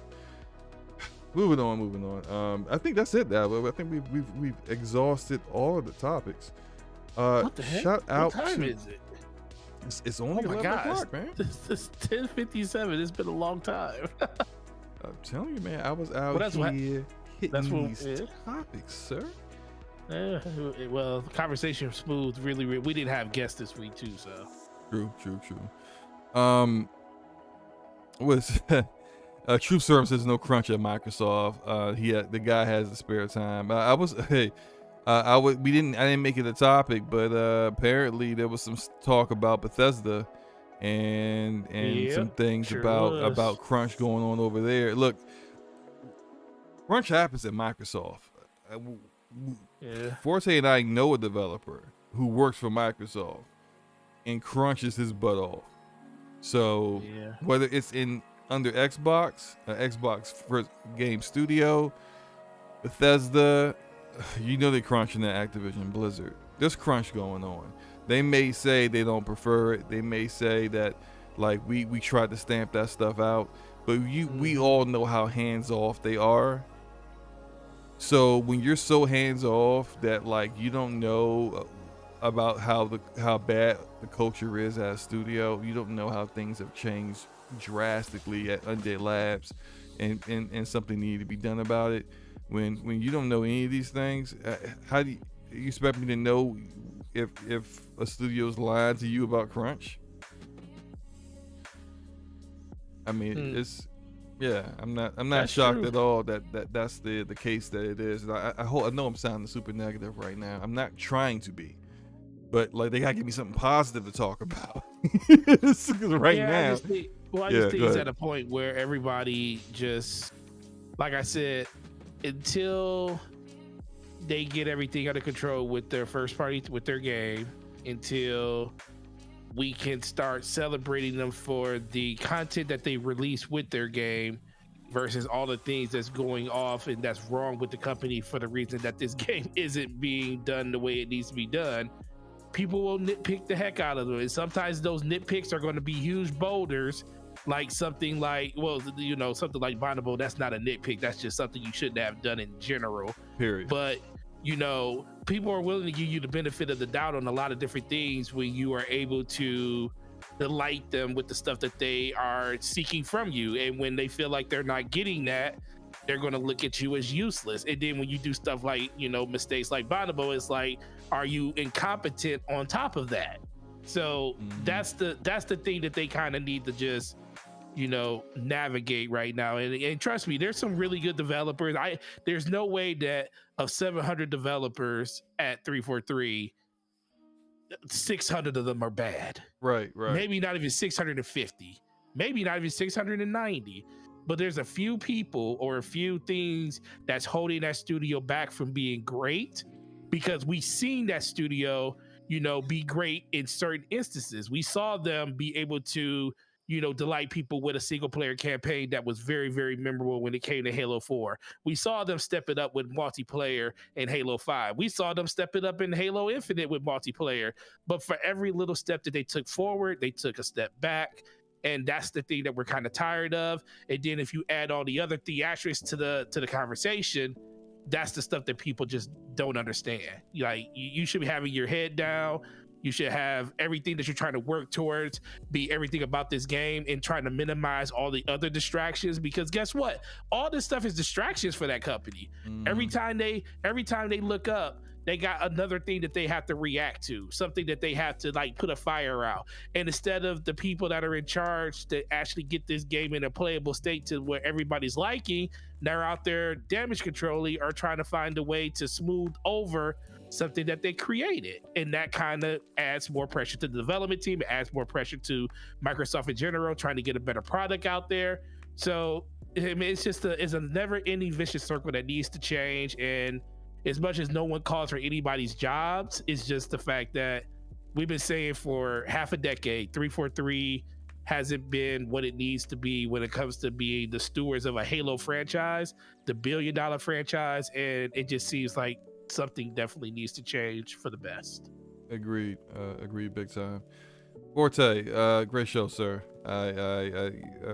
moving on. I think that's it, Dabo. I think we've exhausted all of the topics. What the heck? Shout out what time to is it? It's only 11 o'clock, man. This is 10:57. It's been a long time. I'm telling you, man, I was out here hitting these topics, sir. Well, the conversation was smooth. Really, we didn't have guests this week too, so. True. Truth Serum says no crunch at Microsoft. The guy has the spare time. I didn't make it a topic, but apparently there was some talk about Bethesda and some things about crunch going on over there. Look, crunch happens at Microsoft. Forte and I know a developer who works for Microsoft and crunches his butt off. So whether it's under Xbox for Game Studio, Bethesda, you know they're crunching at Activision Blizzard. There's crunch going on. They may say they don't prefer it. They may say that like we tried to stamp that stuff out, but we all know how hands off they are. So when you're so hands off that like you don't know about how bad the culture is at a studio, you don't know how things have changed drastically at Undead Labs, and something needed to be done about it. When you don't know any of these things, how do you expect me to know if a studio's lying to you about crunch? I mean, it's I'm not shocked at all that's the case that it is. And I know I'm sounding super negative right now. I'm not trying to be, but like they gotta give me something positive to talk about right now. I just think it's at a point where everybody just, like I said, until they get everything under control with their first party, with their game, until we can start celebrating them for the content that they release with their game versus all the things that's going off and that's wrong with the company for the reason that this game isn't being done the way it needs to be done, people will nitpick the heck out of them. And sometimes those nitpicks are going to be huge boulders, like something like, something like Bonnable. That's not a nitpick. That's just something you shouldn't have done in general. Period. But people are willing to give you the benefit of the doubt on a lot of different things when you are able to delight them with the stuff that they are seeking from you. And when they feel like they're not getting that, they're going to look at you as useless. And then when you do stuff like, mistakes like Bonnable, it's like, are you incompetent on top of that? So that's the thing that they kind of need to just, navigate right now. And trust me, there's some really good developers. There's no way that of 700 developers at 343, 600 of them are bad. Right. Maybe not even 650, maybe not even 690. But there's a few people or a few things that's holding that studio back from being great, because we've seen that studio, be great in certain instances. We saw them be able to, delight people with a single player campaign that was very, very memorable when it came to Halo 4. We saw them step it up with multiplayer in Halo 5. We saw them step it up in Halo Infinite with multiplayer. But for every little step that they took forward, they took a step back. And that's the thing that we're kind of tired of. And then if you add all the other theatrics to the conversation, that's the stuff that people just don't understand. Like, you should be having your head down, You should have everything that you're trying to work towards be everything about this game, and trying to minimize all the other distractions, because guess what? All this stuff is distractions for that company. Every time they look up, they got another thing that they have to react to, something that they have to like put a fire out. And instead of the people that are in charge to actually get this game in a playable state to where everybody's liking, they're out there damage controlling or trying to find a way to smooth over something that they created. And that kind of adds more pressure to the development team. It adds more pressure to Microsoft in general, trying to get a better product out there. So I mean, it's a never ending vicious circle that needs to change. And as much as no one calls for anybody's jobs, it's just the fact that we've been saying for half a decade, 343 hasn't been what it needs to be when it comes to being the stewards of a Halo franchise, the $1 billion franchise. And it just seems like something definitely needs to change for the best. Agreed. Agreed big time. Forte, great show, sir. I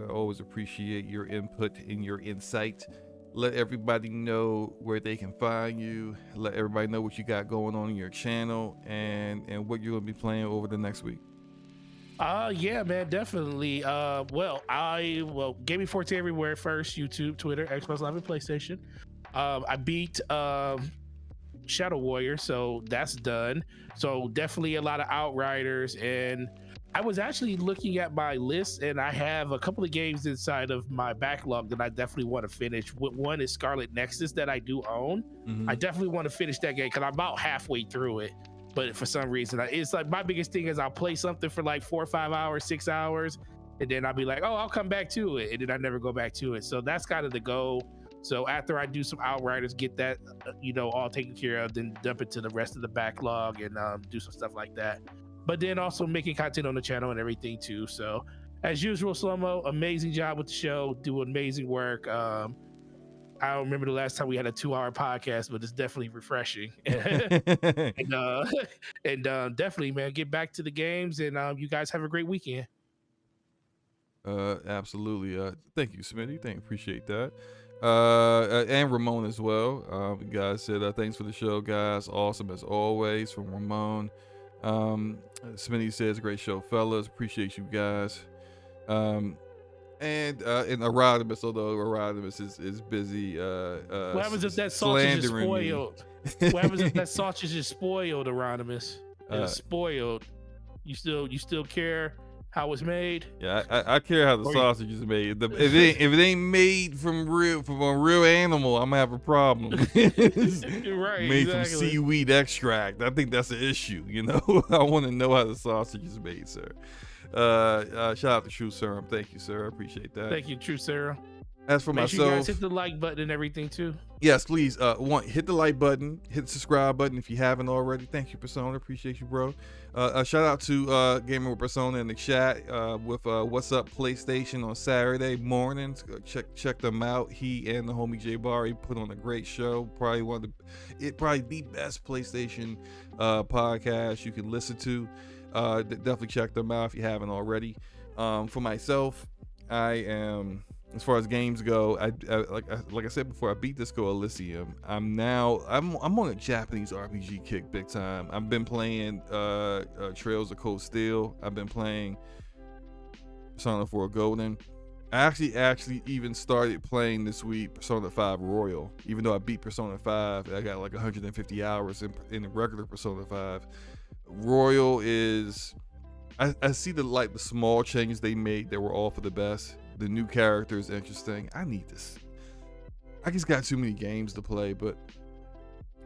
always appreciate your input and your insight. Let everybody know where they can find you. Let everybody know what you got going on in your channel and what you're gonna be playing over the next week. Yeah, man, definitely. Gaming Forte everywhere first: YouTube, Twitter, Xbox Live, and PlayStation. I beat Shadow Warrior, so that's done. So definitely a lot of Outriders, and I was actually looking at my list, and I have a couple of games inside of my backlog that I definitely want to finish. One is Scarlet Nexus that I do own. I definitely want to finish that game because I'm about halfway through it. But for some reason, it's like my biggest thing is I'll play something for like 4 or 5 hours, 6 hours, and then I'll be like, oh, I'll come back to it, and then I never go back to it. So that's kind of the goal. So after I do some Outriders, get that all taken care of, then dump it to the rest of the backlog and do some stuff like that. But then also making content on the channel and everything too. So as usual, Slow-Mo, amazing job with the show, do amazing work. I don't remember the last time we had a 2-hour podcast, but it's definitely refreshing. and definitely, man, get back to the games, and you guys have a great weekend. Absolutely. Thank you, Smitty. Appreciate that. And Ramon as well. Guys said thanks for the show, guys. Awesome as always from Ramon. Smitty says great show, fellas. Appreciate you guys. And Erodimus, although Erodimus is busy. What happens if that sausage is spoiled? What happens if that sausage is spoiled, Erodimus? It's spoiled. You still care how it's made? Yeah, I care how the sausage is made. If it ain't made from a real animal, I'm gonna have a problem. Right, made from seaweed extract. I think that's the issue. I want to know how the sausage is made, sir. Shout out to True Serum. Thank you, sir. I appreciate that. Thank you, True Serum. As for Make myself, sure you guys hit the like button and everything too. Yes, please. Hit the like button, hit the subscribe button if you haven't already. Thank you, Persona. Appreciate you, bro. Shout out to Gaming with Persona in the chat with What's Up PlayStation on Saturday mornings. Check them out. He and the homie J Barry put on a great show. Probably the best PlayStation podcast you can listen to. Definitely check them out if you haven't already. For myself, I am. As far as games go, like I said before, I beat Disco Elysium. I'm on a Japanese RPG kick big time. I've been playing Trails of Cold Steel. I've been playing Persona 4 Golden. I actually even started playing this week Persona 5 Royal. Even though I beat Persona 5, I got like 150 hours in the regular Persona 5. Royal is I see the small changes they made that were all for the best. The new character is interesting. I need this. I just got too many games to play, but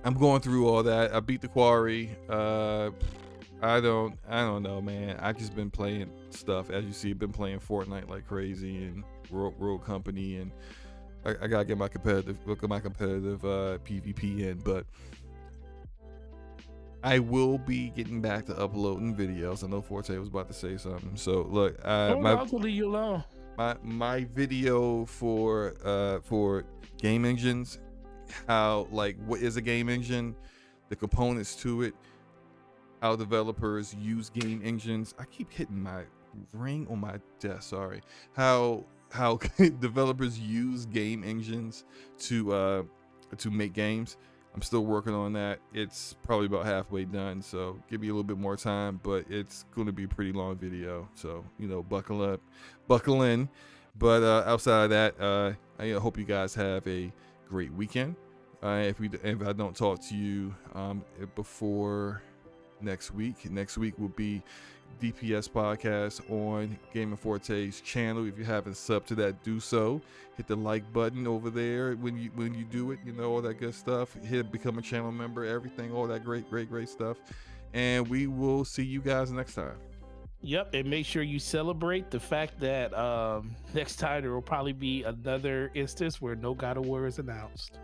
I'm going through all that. I beat the Quarry. I don't know, man. I just been playing stuff. As you see, I've been playing Fortnite like crazy and Road Company, and I gotta get my competitive PvP in, but I will be getting back to uploading videos. I know Forte was about to say something. So look, I'll leave you alone. My video for game engines, how what is a game engine, the components to it, how developers use game engines. I keep hitting my ring on my desk. Sorry. How developers use game engines to make games. I'm still working on that. It's probably about halfway done, so give me a little bit more time, but it's going to be a pretty long video. So, buckle up, buckle in. But outside of that, I hope you guys have a great weekend. If I don't talk to you before next week will be DPS podcast on Game & Forte's channel. If you haven't subbed to that, do so. Hit the like button over there when you do it, all that good stuff. Become a channel member, everything, all that great stuff. And we will see you guys next time. Yep, and make sure you celebrate the fact that next time there will probably be another instance where no God of War is announced.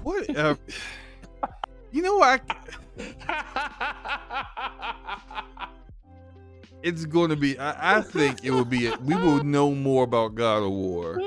What? It's going to be. I think it will be. We will know more about God of War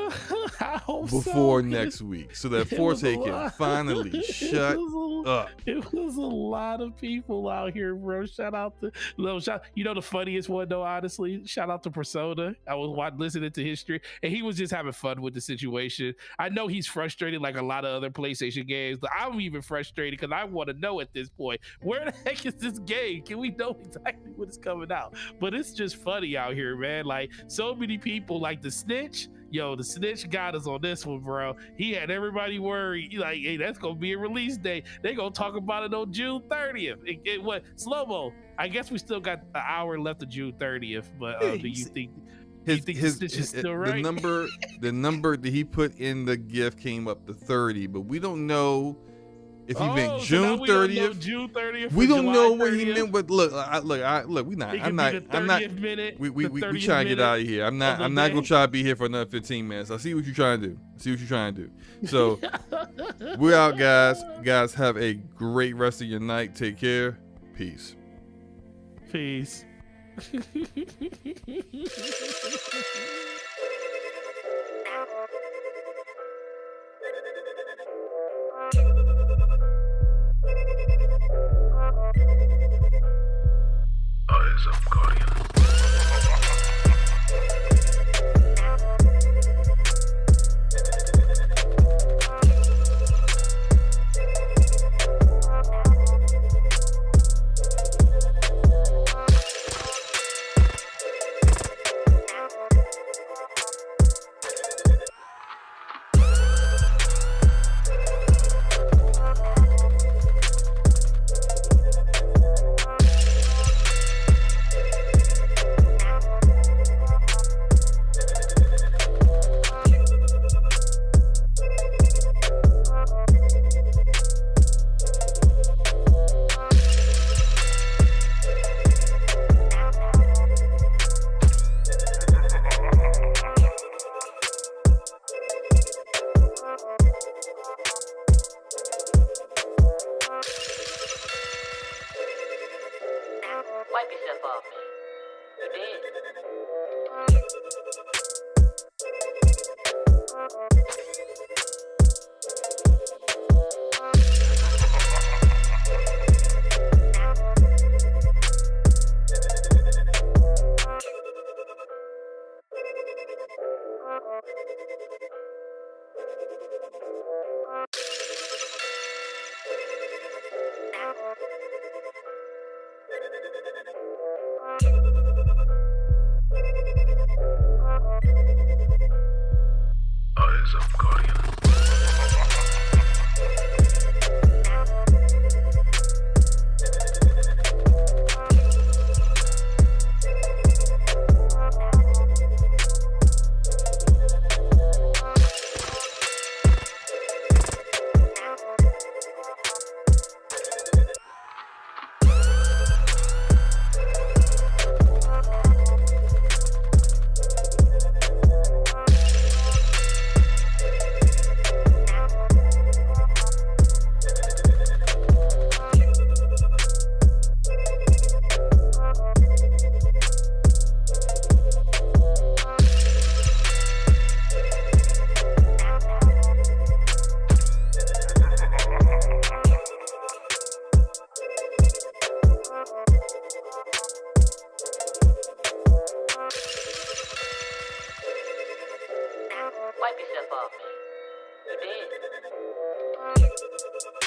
before next week, so that Forte can finally shut up. It was a lot of people out here, bro. Shout out to the funniest one though, honestly. Shout out to Persona. I was listening to history, and he was just having fun with the situation. I know he's frustrated like a lot of other PlayStation games, but I'm even frustrated because I want to know at this point, where the heck is this game? Can we know exactly when it's coming out? But it's just funny out here, man. Like, so many people, like the Snitch. The Snitch got us on this one, bro. He had everybody worried. Like, hey, that's gonna be a release date. They gonna talk about it on June 30th. What slow-mo? I guess we still got an hour left of June 30th. But do you think? The Snitch is still right? The number that he put in the gift came up to 30, but we don't know. If he meant June 30th, June 30th, we don't know what 30th. he meant. But look, we not. I'm not. Minute, we trying to get out of here. I'm not gonna try to be here for another 15 minutes. I see what you're trying to do. So we're out, guys. Guys, have a great rest of your night. Take care. Peace. Peace. Eyes up, Guardian. Wipe yourself off, man. Eyes up, Guardian. Wipe yourself off, man. You did.